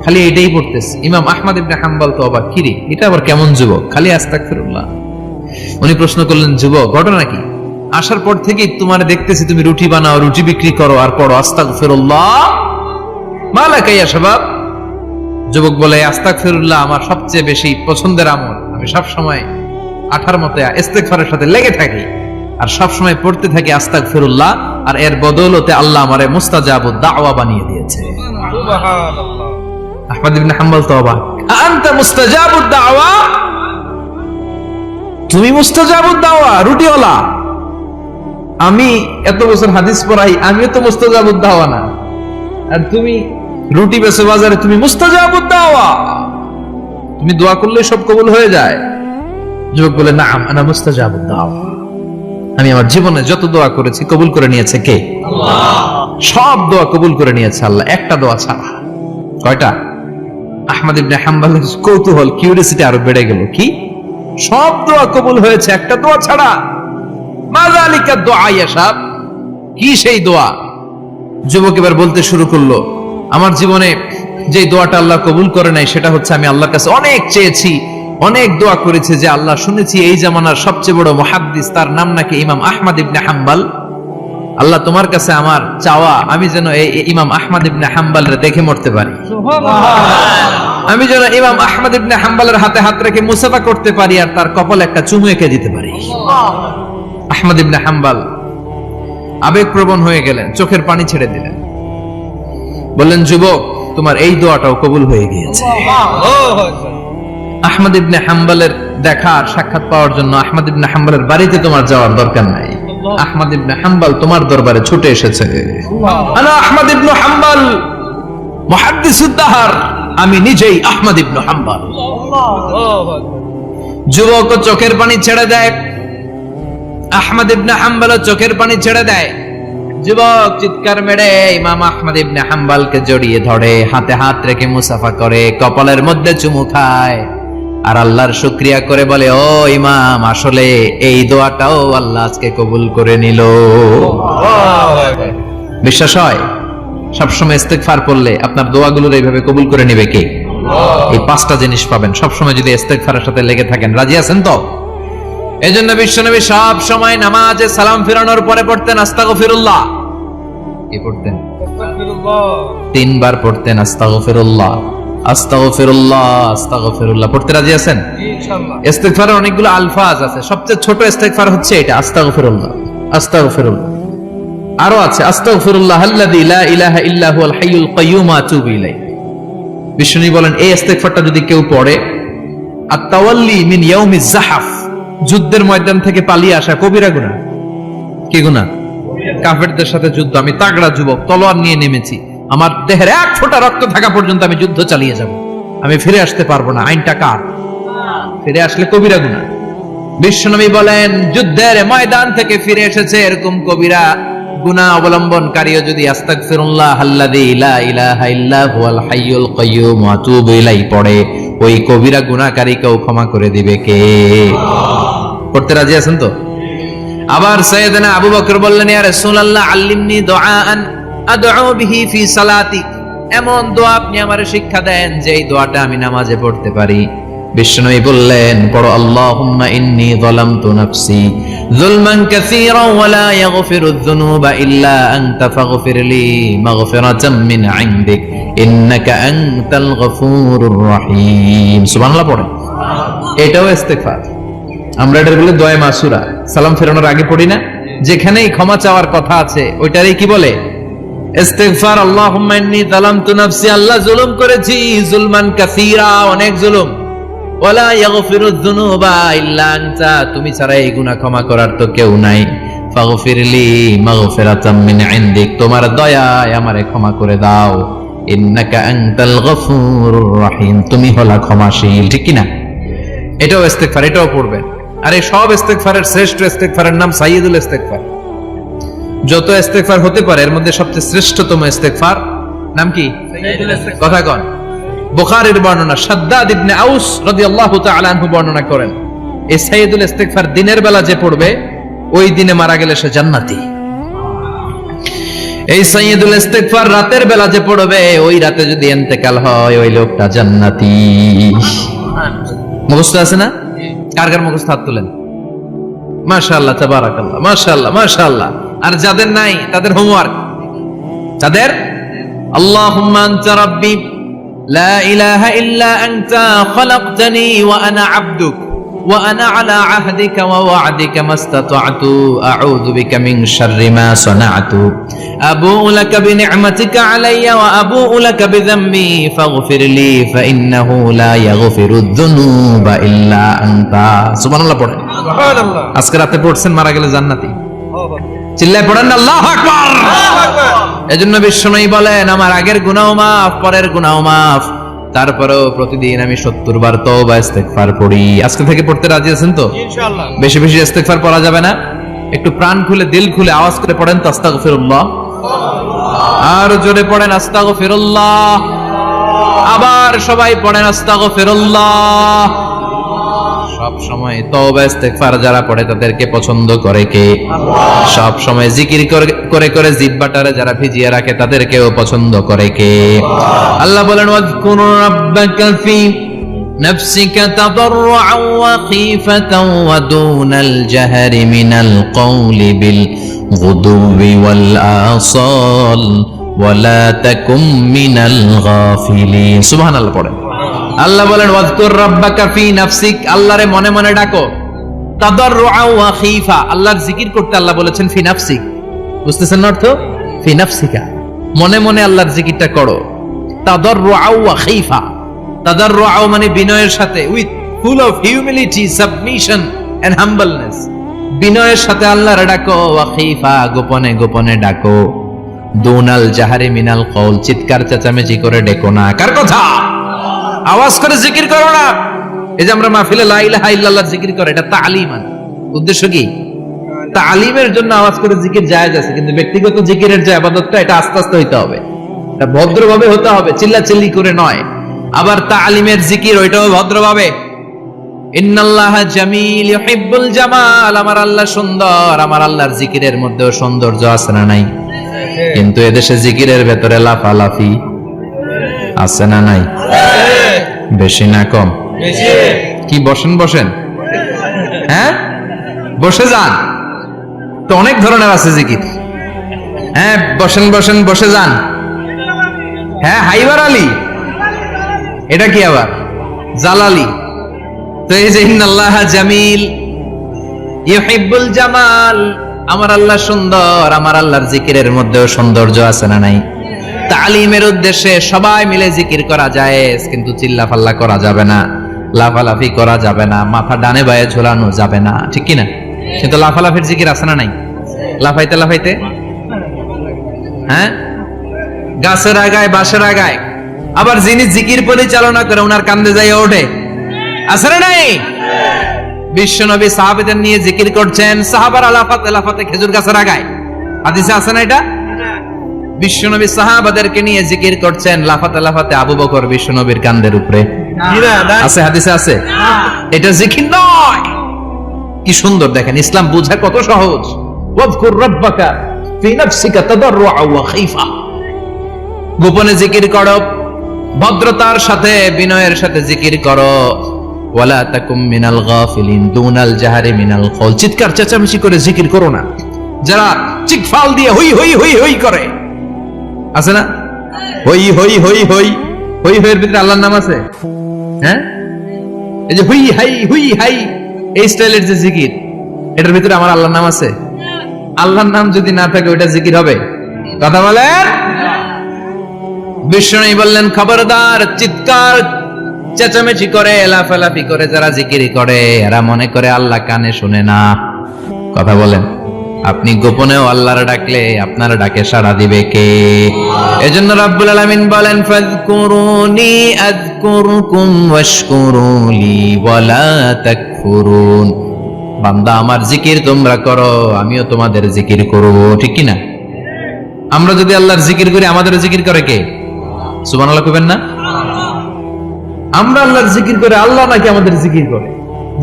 খালি এটাই পড়তেছে। ইমাম আহমদ ইবনে হাম্বল তো অবাক, কি রে এটা আবার কেমন যুবক, খালি আস্তাগফিরুল্লাহ। উনি প্রশ্ন করলেন যুবক ঘটনা কি? আসার পর থেকেই তোমার দেখতেছি তুমি রুটি বানাও, রুটি বিক্রি করো আর পড়ো আস্তাগফিরুল্লাহ, মালাকা ইয়া শাবাব। যুবক বলে আস্তাগফিরুল্লাহ আমার সবচেয়ে বেশি পছন্দের আমল, আমি সব সময় আঠার মতো ইস্তিগফারের সাথে লেগে থাকি আর সব সময় পড়তে থাকি আস্তাগফিরুল্লাহ, আর এর বদৌলতে আল্লাহ আমারে মুস্তাজাবুদ দাওয়া বানিয়ে দিয়েছে। সুবহানাল্লাহ। আহমদ ইবনে হাম্বল তো অবাক, আনতা মুস্তাজাবুদ দাওয়া, তুমি মুস্তাজাবুদ দাওয়া রুটিওয়ালা? আমি এত বছর হাদিস পড়াই, আমিও তো মুস্তাজাবুদ দাওয়া না, আর তুমি রুটি বেচো বাজারে, তুমি মুস্তাজাবুদ দাওয়া, তুমি দোয়া করলে সব কবুল হয়ে যায়? যুবক বলে নাম আনা মুস্তাজাবুদ দাওয়া, আমি আমার জীবনে যত দোয়া করেছি কবুল করে নিয়েছে কে? আল্লাহ। সব দোয়া কবুল করে নিয়েছে আল্লাহ, একটা দোয়া ছাড়া। কয়টা? আহমদ ইবনে হাম্বলের কৌতূহল, কিউরিওসিটি আরো বেড়ে গেল। কি? সব দোয়া কবুল হয়েছে একটা দোয়া ছাড়া। মা যালিকা দুআ ইয়া শাব, কি সেই দোয়া? যুবক এবার বলতে শুরু করলো, আমার জীবনে যে দোয়াটা আল্লাহ কবুল করে নাই সেটা হচ্ছে আমি আল্লাহর কাছে অনেক চেয়েছি, অনেক দোয়া করেছি যে আল্লাহ, শুনেছি এই জামানার সবচেয়ে বড় মুহাদ্দিস, তার নাম নাকি ইমাম আহমদ ইবনে হাম্বল। আল্লাহ, তোমার কাছে আমার চাওয়া, আমি যেন এই ইমাম আহমদ ইবনে হাম্বলরে দেখে মরতে পারি, আমি যেন ইমাম আহমদ ইবনে হাম্বলের হাতে হাত রেখে মুসাফা করতে পারি আর তার কপালে একটা চুমু এঁকে দিতে পারি। আহমদ ইবনে হাম্বল আবেগপ্রবণ হয়ে গেলেন, চোখের পানি ছেড়ে দিলেন, বললেন, যুবক, তোমার এই দোয়াটাও কবুল হয়ে গিয়েছে। আহমদ ইবনে হাম্বলের দেখার সাক্ষাৎ পাওয়ার জন্য আহমদ ইবনে হাম্বলের বাড়িতে তোমার যাওয়ার দরকার নাই, আহমদ ইবনে হাম্বল তোমার দরবারে ছুটে এসেছে। আনা আহমদ ইবনে হাম্বল মুহাদ্দিসুদ দাহর, আমি নিজেই আহমদ ইবনে হাম্বল। যুবক চোখের পানি ছেড়ে দেয়, আহমদ ইবনে হাম্বল চোখের পানি ছেড়ে দেয়। যুবক চিৎকার মেরে ইমাম আহমদ ইবনে হাম্বলকে জড়িয়ে ধরে, হাতে হাত রেখে মুসাফা করে, কপালের মধ্যে চুমু খায় আর আল্লাহর শুকরিয়া করে বলে, ও ইমাম, আসলে এই দোয়াটাও আল্লাহ আজকে কবুল করে নিল। বিশ্বাস হয়? সবসময় ইস্তেগফার করলে আপনার দোয়াগুলোর এইভাবে কবুল করে নিবে কে? এই পাঁচটা জিনিস পাবেন সবসময় যদি ইস্তেগফারের সাথে লেগে থাকেন। রাজি আছেন তো? এজন্য বিশ্বনবী সব সময় নামাজে সালাম ফিরানোর পরে পড়তেন আস্তাগফিরুল্লাহ। কি পড়তেন? তিনবার পড়তেন আস্তাগফিরুল্লাহ, আস্তাগফিরুল্লাহ, আস্তাগফিরুল্লাহ। পড়তে রাজি আছেন? ইনশাআল্লাহ। ইস্তেগফারের অনেকগুলো আলফাজ আছে, সবচেয়ে ছোট ইস্তেগফার হচ্ছে এটা, আস্তাগফিরুল্লাহ, আস্তাগফিরুল্লাহ। আরো আছে আস্তাগফিরুল্লাহ আল্লাযী লা ইলাহা ইল্লা হুয়াল হাইয়ুল কাইয়্যুম ওয়া আতুবু ইলাইহি। বিশ্বনবী বলেন, এই ইস্তেগফারটা যদি কেউ পড়ে, আত-তাওয়াল্লি মিন ইয়াউমিজ জাহাফ, যুদ্ধের ময়দান থেকে পালিয়ে আসা কবিরা গুনাহ। কি গুনাহ? কাফেরদের সাথে যুদ্ধ, আমি তাগড়া যুবক, তলোয়ার নিয়ে নেমেছি, আমার দেহের এক ফোঁটা রক্ত থাকা পর্যন্ত আমি যুদ্ধ চালিয়ে যাব, আমি ফিরে আসতে পারবো না, আইনটা কার? ফিরে আসলে কবিরা গুনাহ। বিশ্বনবী বলেন, যুদ্ধের ময়দান থেকে ফিরে এসেছে এরকম কবিরা গুনাহ অবলম্বনকারীও যদি আস্তাগফিরুল্লাহ আল্লাযী লা ইলাহা ইল্লা হুয়াল হাইয়ুল কাইয়্যুম ওয়া আতুবু ইলাইহি পড়ে, ওই কবিরা গুনাহকারীকেও ক্ষমা করে দিবে কে? পড়তে রাজি আছেন তো? আবার সাইয়েদনা আবু বকর বললেন, ইয়া রাসূলুল্লাহ আল্লিমনি দুআআন আদউ বিহি ফি সালাতি, এমন দোয়া আপনি আমারে শিক্ষা দেন যে এই দোয়াটা আমি নামাজে পড়তে পারি। বিশ্বনবী বললেন, পড়ো, আল্লাহুম্মা ইন্নী যালামতু নাফসি যুলমান কাসীরান ওয়া লা ইয়াগফিরুয যুনুবা ইল্লা আনতা ফাগফিরলি মাগফিরাতাম মিন ইনদিক ইন্নাকা আনতাল গফুরুর রহিম। সুবহানাল্লাহ পড়েন। এটাও ইস্তেগফার। আমরা এটার বলে দোয়া মাসুরা, সালাম ফেরানোর আগে পড়ি না? যেখানেই ক্ষমা চাওয়ার কথা আছে ওইটারই কি বলে? ইস্তেগফার। আল্লাহুম্মা ইন্নী যালামতু নাফসি, আল্লাহ জুলুম করেছি, যুলমান কাসীরা, অনেক জুলুম, ওয়ালা ইয়াগফিরুয যুনুবা ইল্লা আনতা, তুমি ছাড়া এই গুনাহ ক্ষমা করার তো কেউ নাই, ফাগফিরলি মাগফিরাতাম মিন ইনদিক, তোমার দয়ায় আমারে ক্ষমা করে দাও, ইন্নাকা আনতাল গফুরুর রহিম, তুমি হলা ক্ষমাশীল। ঠিক কি না? এটাও ইস্তেগফার, এটাও পড়বেন। আর এই সব ইস্তেগফারের শ্রেষ্ঠ ইস্তেগফারের নাম সাইয়্যিদুল ইস্তেগফার। যত ইস্তেগফার হতে পারে এর মধ্যে সবচেয়ে শ্রেষ্ঠতম ইস্তেগফার নাম কি? সাইয়্যিদুল ইস্তেগফার। কথা কোন? বুখারীর বর্ণনা, শাদ্দাদ ইবনে আউস রাদিয়াল্লাহু তাআলা আনহু বর্ণনা করেন, এই সাইয়্যিদুল ইস্তেগফার দিনের বেলা যে পড়বে ওই দিনে মারা গেলে সে জান্নাতি। এই সাইয়্যিদুল ইস্তেগফার রাতের বেলা যে পড়বে ওই রাতে যদি ইন্তেকাল হয় ওই লোকটা জান্নাতি। মুখস্থ আছে না? কার কার মুখস্থ? হাত তুলেন। মাশাআল্লাহ, তাবারাকাল্লাহ, মাশাআল্লাহ, মাশাআল্লাহ। আর যাদের নাই তাদের হোমওয়ার্ক, তাদের আল্লাহুম্মা আনতা রাব্বি লা ইলাহা ইল্লা আনতা খালাকতানি ওয়া আনা আবদুক ওয়া আনা আলা আহদিকা ওয়া ওয়া'দিকা মাস্তাতা'তু আউযু বিকা মিন শাররি মা সানা'তু আবু'ু লাকা বিনি'মাতিকা আলাইয়া ওয়া আবু'ু লাকা বিযামবি ফাগফিরলি ফাইন্নাহু লা ইয়াগফিরুয যুনুবা ইল্লা আনতা। সুবহানাল্লাহ পড়েন। সুবহানাল্লাহ। আজকে রাতে পড়ছেন, মারা গেলে জান্নাতি। চিল্লায় পড়েন আল্লাহু আকবার। এজন্য বিশ্বনবী বলেন, আমার আগের গুনাহ মাফ, পরের গুনাহ মাফ, তারপরেও প্রতিদিন আমি 70 বার তওবা ইস্তেগফার পড়ি। আজকে থেকে পড়তে রাজি আছেন তো? ইনশাআল্লাহ। বেশি বেশি ইস্তেগফার পড়া যাবে না? একটু প্রাণ খুলে, দিল খুলে আওয়াজ করে পড়েন তো আস্তাগফিরুল্লাহ। আর জোরে পড়েন আস্তাগফিরুল্লাহ। আবার সবাই পড়েন আস্তাগফিরুল্লাহ। সব সময় তওবা ইস্তেগফার যারা পড়ে তাদেরকে পছন্দ করে কে? সব সময় জিকির করে করে জিহ্বাটারে যারা ভিজিয়ে রাখে তাদেরকেও পছন্দ করে কে? আল্লাহ বলেন ওয়াজকুর রাব্বাকা ফি নাফসিকা তাদাররুআন ওয়া খীফাতান ওয়া দুনাল জাহরি মিনাল কওলি বিল গুদুবি ওয়াল আসাল ওয়ালা তাকুম মিনাল গাফিলিন। সুবহানাল্লাহ পড়েন। আল্লাহ বলেন ওয়াজকুর রাব্বাকা ফি নাফসিক, আল্লাহরে মনে মনে ডাকো। তাদাররুআন ওয়া খীফা, আল্লাহর জিকির করতে আল্লাহ বলেছেন ফি নাফসিক। বুঝতেছেন না অর্থ? ফি নাফসিকা, মনে মনে আল্লাহর জিকিরটা করো। তাদাররুআন ওয়া খীফা, তাদাররুআন মানে বিনয়ের সাথে, with full of humility, submission and humbleness. বিনয়ের সাথে আল্লাহরে ডাকো। ওয়া খীফা, গোপনে গোপনে ডাকো। দুনাল জাহারি মিনাল কওল, চিৎকার চেঁচামেচি করে ডেকো না। কার কথা? আওয়াজ করে জিকির করো না। এই যে আমরা মাহফিলে লা ইলাহা ইল্লাল্লাহ জিকির করে, এটা তালিমান। উদ্দেশ্য কি? তালিমের জন্য আওয়াজ করে জিকির জায়েজ আছে, কিন্তু ব্যক্তিগত জিকিরের যে ইবাদতটা, এটা আস্তে আস্তে হইতে হবে, এটা ভদ্রভাবে হতে হবে, চিল্লাচিল্লি করে নয়। আবার তালিমের জিকির ওইটাও ভদ্রভাবে। ইন্নাল্লাহা জামিল ইউহিব্বুল জামাল, আমার আল্লাহ সুন্দর, আমার আল্লাহর জিকিরের মধ্যেও সৌন্দর্য আছে না নাই? কিন্তু এদেশে জিকিরের ভেতরে লাফালাফি আছে না নাই? বেশি না কম? কি বসেন বসেন, হ্যাঁ বসে যান তো, অনেক ধরনের আছে জিকির। হ্যাঁ বসেন বসেন, বসে যান। হ্যাঁ হাইবার আলী, এটা কি আবার জালালি? তো এই যে ইন্নাল্লাহা জামিল ইউহিব্বুল জামাল, আমার আল্লাহ সুন্দর, আমার আল্লাহর জিকিরের মধ্যেও সৌন্দর্য আছে না নাই? তালিমের উদ্দেশ্যে সবাই মিলে জিকির করা যায়, কিন্তু চিল্লাফাল্লা করা যাবে না, লাফালাফি করা যাবে না, মাথা ডানে বায়ে ঝোলানো যাবে না, ঠিক কি না? কিন্তু লাফালাফির জিকির আছে না নাই? লাফাইতে লাফাইতে, হ্যাঁ গাছের আগায় বাঁশের আগায়। আবার যিনি জিকির পরিচালনা করে ওনার কান্দে যাই ওঠে, আছে না নাই? বিশ্বনবী সাহাবাদের নিয়ে জিকির করছেন, সাহাবারা লাফাতে লাফাতে খেজুর গাছের আগায়। হাদিসে আছে না এটা? বিশ্বনবী সাহাবাদেরকে নিয়ে জিকির করছেন, লাফাতে লাফাতে আবু বকর বিশ্বনবীর কান্দের উপরে। আছে হাদিসে আছে? এটা জিকির নয়। কি সুন্দর দেখেন, ইসলাম বুঝা কত সহজ। ওয়াজকুর রাব্বাকা ফি নাফসিকা তাদাররুআন ওয়া খীফা, গোপনে জিকির করো, ভদ্রতার সাথে বিনয়ের সাথে জিকির করো। ওয়ালা তাকুম মিনাল গাফিলিন, দুনাল জাহারি মিনাল কওল, চিৎকার চেঁচামেচি করে জিকির করো না। যারা চিকফাল দিয়ে হই হই হই হই করে, আছে না? হই হই হই হই হই হইয়ের ভিতরে আল্লাহর নাম আছে? হ্যাঁ, এই যে হুই হাই হুই হাই, এই স্টাইলের যে জিকির, এটার ভিতরে আমার আল্লাহর নাম আছে? আল্লাহর নাম যদি না থাকে ওইটা জিকির হবে? কথা বলেন। বিষ্ণু বললেন খবরদার, চিৎকার চেঁচামেচি করে লাফালাফি করে যারা জিকির করে, এরা মনে করে আল্লাহ কানে শুনে না। কথা বলেন। আপনি গোপনেও আল্লাহর ডাকলে আপনার ডাকে সাড়া দিবে কে? এজন্য রাব্বুল আলামিন বলেন ফাযকুরুনি আযকুরকুম ওয়াশকুরুলি ওয়ালা তাকফুরুন। বান্দা আমার জিকির তোমরা করো, আমিও তোমাদের জিকির করব, ঠিক কি না? আমরা যদি আল্লাহর জিকির করি, আমাদের জিকির করে কে? সুবহানাল্লাহ কইবেন না? আমরা আল্লাহর জিকির করে, আল্লাহ নাকি আমাদের জিকির করে?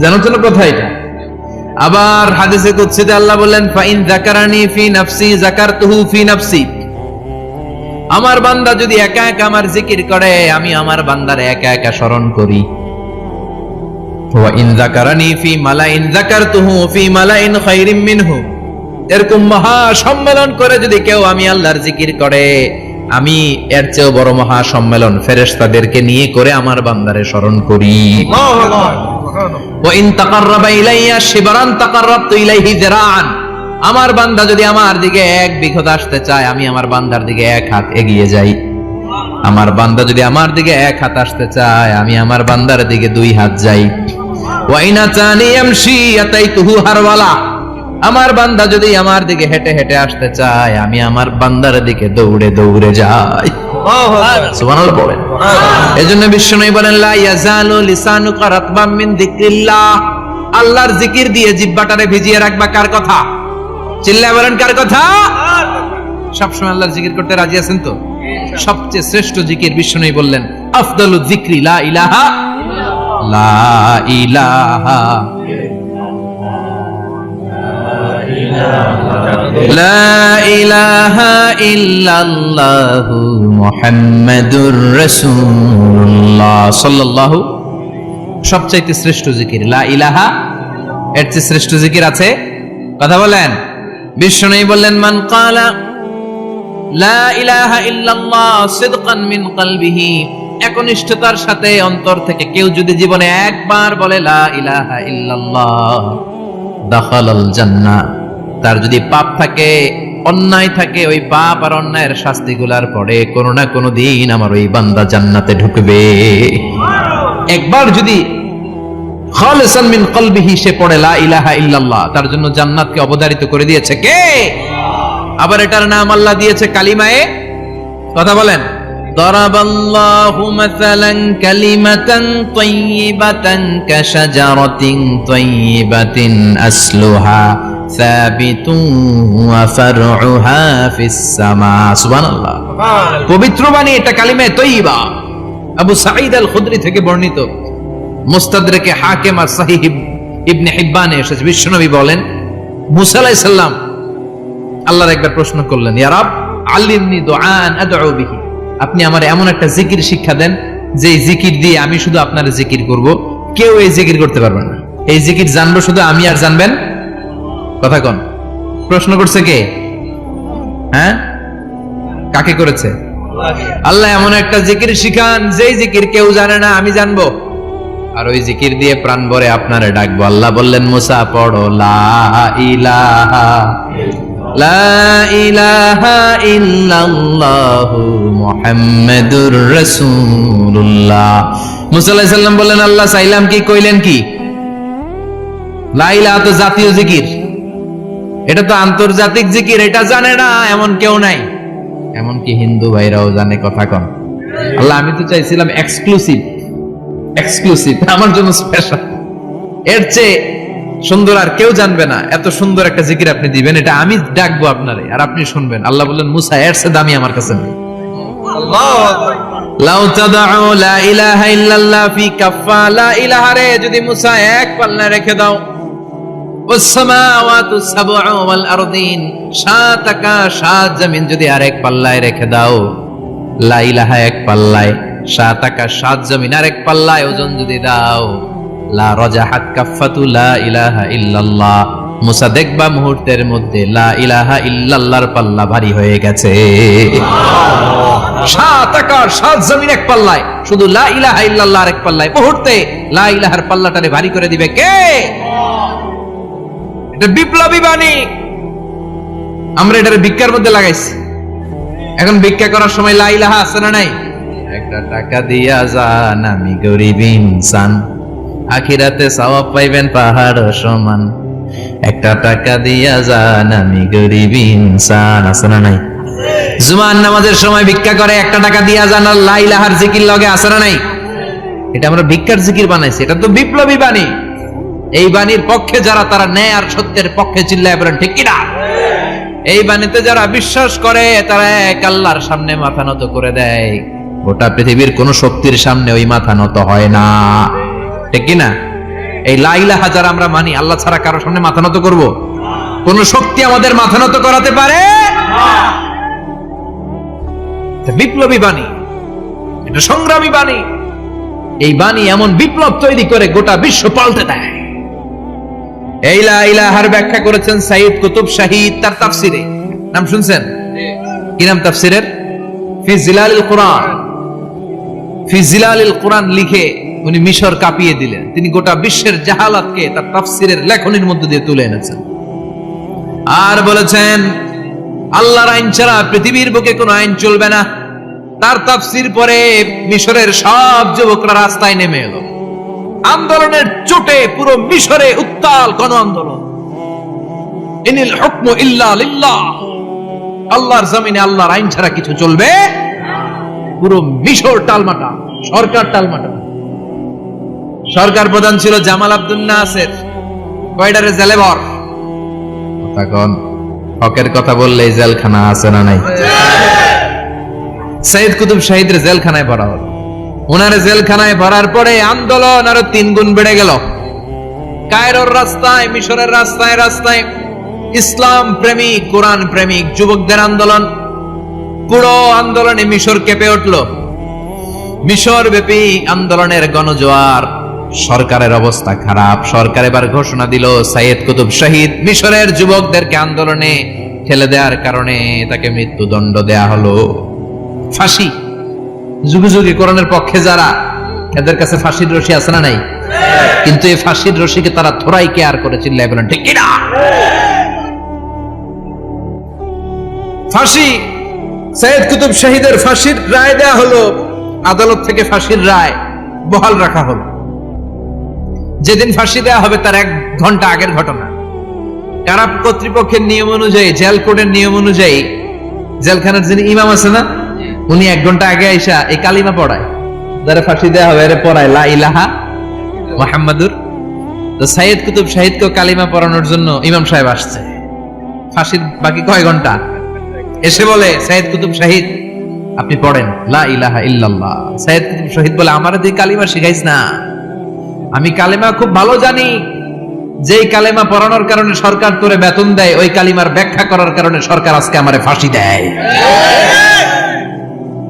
জানো তো কথা এটা। আবার হাদিসে কুদসিতে আল্লাহ বললেন ফাইন যাকারানি ফি নাফসি যাকারতুহু ফি নাফসি, আমার বান্দা যদি একা একা আমার জিকির করে, আমি আমার বান্দারে একা একা স্মরণ করি। ওয়া ইন যাকারানি ফি মালাইন যাকারতুহু ফি মালাইন খায়রিম মিনহু, এরকম মহা সম্মেলন করে যদি কেউ আমি আল্লাহর জিকির করে, আমি এর চেয়েও বড় মহা সম্মেলন ফেরেশতাদেরকে নিয়ে করে আমার বান্দারে স্মরণ করি। ওয়া ইন তাকাররাবা ইলাইয়া শিবরান তাকাররাবতু ইলাইহি যিরাআন, আমার বান্দা যদি আমার দিকে এক বিঘত আসতে চায়, আমি আমার বান্দার দিকে এক হাত এগিয়ে যাই। আমার বান্দা যদি আমার দিকে এক হাত আসতে চায়, আমি আমার বান্দার দিকে দুই হাত যাই। ওয়া ইন আতানি ইয়ামশি আতাইতুহু হারওয়ালা, আমার বান্দা যদি আমার দিকে হেঁটে হেঁটে আসতে চায়, আমি আমার বান্দার দিকে দৌড়ে দৌড়ে যাই। সুবহানাল্লাহ বলেন। এজন্য বিশ্বনবী বলেন লা ইয়াজালু লিসানুকা রাতবাম মিন যিকরিল্লাহ, আল্লাহর জিকির দিয়ে জিহ্বাটারে ভিজিয়ে রাখবা। কার কথা? চিল্লায় বলেন কার কথা? সবসময় আল্লাহর জিকির করতে রাজি আছেন তো? সবচেয়ে শ্রেষ্ঠ জিকির বিশ্বনবী বললেন আফদালু যিকরি লা ইলাহা লা ইলাহা লা ইলাহা ইল্লাল্লাহু মুহাম্মাদুর রাসূলুল্লাহ সাল্লাল্লাহু। সবচাইতে শ্রেষ্ঠ জিকির লা ইলাহা, এর চেয়ে শ্রেষ্ঠ জিকির আছে? কথা বলেন। বিশ্বনবী বললেন, মান ক্বালা লা ইলাহা ইল্লাল্লাহ সিদকান মিন কলবিহি, একনিষ্ঠতার সাথে অন্তর থেকে কেউ যদি জীবনে একবার বলে লা ইলাহা ইল্লাল্লাহ, দাখালাল জান্নাহ, তার যদি পাপ থাকে, অন্যায় থাকে, ওই পাপ আর অন্যায়ের শাস্তিগুলার পরে কোনো না কোনো দিন আমার ওই বান্দা জান্নাতে ঢুকবে। একবার যদি খালিসান মিন কলবিহি সে পড়ে লা ইলাহা ইল্লাল্লাহ, তার জন্য জান্নাতকে অবধারিত করে দিয়েছে কে? আবার এটার নাম আল্লাহ দিয়েছে কালিমায়ে, কথা বলেন, দরাবাল্লাহু মাসালান কালিমাতান তাইয়িবাতান কাশাজারাতিন তাইয়িবাতিন আসলুহা সাবিতুন ওয়া ফারউহা ফিস সামা। সুবহানাল্লাহ। পবিত্র বাণী এটা কালিমায়ে তাইয়িবা। আবু সাঈদ আল খুদরি থেকে বর্ণিত, মুস্তাদরাকে হাকিম আর সহিহ ইবনে হিব্বানে এসেছে, বিশ্বনবী বলেন, মুসা আলাইহিস সালাম আল্লাহর একবার প্রশ্ন করলেন, ইয়া রাব আল্লিমনি দুআন আদউ বিহি, আপনি আমারে এমন একটা জিকির শিক্ষা দেন যে জিকির দিয়ে আমি শুধু আপনার জিকির করব, কেউ এই জিকির করতে পারবে না। এই জিকির জানবো শুধু আমি, আর জানবেন কথা কোন? প্রশ্ন করছে কে? হ্যাঁ, কাকে করেছে? আল্লাহ এমন একটা জিকির শিখান যেই জিকির কেউ জানে না, আমি জানবো, আর ওই জিকির দিয়ে প্রাণ ভরে আপনারে ডাকবো। আল্লাহ বললেন, মুসা পড়ো লা ইলাহা লা ইলাহা ইল্লাল্লাহু মুহাম্মাদুর রাসূলুল্লাহ। মুসা আলাইহিস সালাম বললেন, আল্লাহ চাইলাম কি, কইলেন কি? লা ইলাহা তো জাতীয় জিকির, এটা তো আন্তর্জাতিক জিকির, এটা জানে না এমন কেউ নাই, এমনকি হিন্দু ভাইরাও জানে, কথা কন। আল্লাহ আমি তো চাইছিলাম এক্সক্লুসিভ, আমার জন্য স্পেশাল, এর চেয়ে সুন্দর আর কেউ জানবে না, এত সুন্দর একটা জিকির আপনি দিবেন, এটা আমি ডাকবো আপনারে আর আপনি শুনবেন। আল্লাহ বললেন, মুসা এর চেয়ে দামি আমার কাছে নেই। লাউ তাদউ লা ইলাহা ইল্লাল্লাহ ফি কাফা, লা ইলাহা রে যদি মুসা এক পাল্লায় রেখে দাও, ওয়াস সামাওয়াতু সাবউ ওয়াল আরদিন, সাত আকাশ সাত জমিন যদি আরেক পাল্লায় রেখে দাও, লা ইলাহা এক পাল্লায়, সাত আকাশ সাত জমিন আরেক পাল্লায় ওজন যদি দাও, লা রাজাহাত কাফাতু লা ইলাহা ইল্লাল্লাহ, মুসা দেখবা মুহূর্তের মধ্যে লা ইলাহা ইল্লাল্লাহর পাল্লা ভারী হয়ে গেছে। সাত আকাশ সাত জমিন এক পাল্লায়, শুধু লা ইলাহা ইল্লাল্লাহ আরেক পাল্লায়, মুহূর্তে লা ইলাহার পাল্লাটারে ভারী করে দিবে কে? এটা বিপ্লবী বাণী। আমরা এটারে ভিক্ষার মধ্যে লাগাইছি, এখন ভিক্ষা করার সময় লা ইলাহা আছে না নাই? একটা টাকা দিয়া যান, আমি গরিব ইনসান, আখিরাতে সওয়াব পাইবেন পাহাড় সমান। একটা টাকা দিয়া যান, আমি গরিব ইনসান, আছে না নাই? জুমার নামাজের সময় ভিক্ষা করে, একটা টাকা দিয়া যান, আর লা ইলাহার জিকির লগে, আছে না নাই? এটা আমরা ভিক্ষার জিকির বানাইছি, এটা তো বিপ্লবী বাণী। এই বাণীর পক্ষে যারা, তারা ন্যায় আর সত্যের পক্ষে চিল্লায় বলেন ঠিক কিনা? এই বাণীতে যারা বিশ্বাস করে তারা এক আল্লাহর সামনে মাথা নত করে দেয়, গোটা পৃথিবীর কোন শক্তির সামনে ওই মাথা নত হয় না, ঠিক কিনা? এই লা ইলাহা যারা আমরা মানি, আল্লাহ ছাড়া কারো সামনে মাথা নত করব? কোন শক্তি আমাদের মাথা নত করাতে পারে না। বিপ্লবী বাণী, এটা সংগ্রামী বাণী। এই বাণী এমন বিপ্লব তৈরি করে গোটা বিশ্ব পাল্টে দেয়। এই লা ইলাহার ব্যাখ্যা করেছেন সাইয়্যিদ কুতুব শাহীদ তার তাফসিরে, নাম শুনছেন? কি নাম তাফসিরের? ফি জিলালিল কুরআন। ফি জিলালিল কুরআন লিখে উনি মিশর কাঁপিয়ে দিলেন। তিনি গোটা বিশ্বের জাহালাতকে তার তাফসিরের লেখনীর মধ্যে দিয়ে তুলে এনেছেন। আর বলেছেন, আল্লাহর আইন ছাড়া পৃথিবীর বুকে কোনো আইন চলবে না। তার তাফসির পরে মিশরের সব যুবকরা রাস্তায় নেমে এলো। আন্দোলনের চোটে পুরো মিশরে উত্তাল গণ আন্দোলন। ইনিল হুকমু ইল্লা লিল্লাহ, আল্লাহর জমিনে আল্লাহর আইন ছাড়া কিছু চলবে। পুরো মিশর টালমাটা, সরকার টালমাটা। সরকার প্রধান ছিল জামাল আব্দুল নাসের, কয়ডারে জেলে ভর। তখন হকের কথা বললেই জেলখানা আছে না নাই? সাইয়্যিদ কুতুব শাহীদের জেলখানায় ভরা হলো। ওনার জেলখানায় ভরার পরে আন্দোলন আরো 3 গুণ বেড়ে গেল। কায়রোর রাস্তায়, মিশরের রাস্তায় রাস্তায় ইসলাম প্রেমিক, কোরআন প্রেমিক যুবকদের আন্দোলন। পুরো আন্দোলনে মিশর কেঁপে উঠল। মিশর ব্যাপী আন্দোলনের গণজোয়ার। সরকারের অবস্থা খারাপ। সরকার এবার ঘোষণা দিল সাইয়েদ কুতুব শহীদ মিশরের যুবকদেরকে আন্দোলনে ঠেলে দেওয়ার কারণে তাকে মৃত্যুদণ্ড দেয়া হলো, ফাঁসি। যুগে যুগে কোরআনের পক্ষে যারা, এদের কাছে ফাঁসির রশি আছে না নাই? কিন্তু এই ফাঁসির রশিকে তারা থোড়াই কেয়ার করে, চিল্লায় বলেন ঠিক কিনা? ফাঁসি, সাইয়েদ কুতুব শহীদের ফাঁসির রায় দেয়া হলো। আদালত থেকে ফাঁসির রায় বহাল রাখা হলো। যেদিন ফাঁসি দেওয়া হবে তার 1 ঘন্টা আগের ঘটনা। কারা কর্তৃপক্ষের নিয়ম অনুযায়ী, জেল কোডের নিয়ম অনুযায়ী জেলখানার যিনি ইমাম আছে না, উনি 1 ঘন্টা আগে আইসা এই কালিমা পড়ায়, যারা ফাঁসি দেওয়া হবে এর পড়ায় লা ইলাহা মুহাম্মাদুর। তো সাইয়েদ কুতুব শহীদকে কালিমা পড়ানোর জন্য ইমাম সাহেব আসছে। ফাঁসির বাকি কয় ঘন্টা, এসে বলে সাইয়েদ কুতুব শহীদ আপনি পড়েন লা ইলাহা ইল্লাল্লাহ। সাইয়েদ কুতুব শহীদ বলে আমারে তুই কালিমা শিখাইস না, আমি কালিমা খুব ভালো জানি। যেই কালিমা পড়ানোর কারণে সরকার তোরে বেতন দেয়, ওই কালিমার ব্যাখ্যা করার কারণে সরকার আজকে আমারে ফাঁসি দেয়।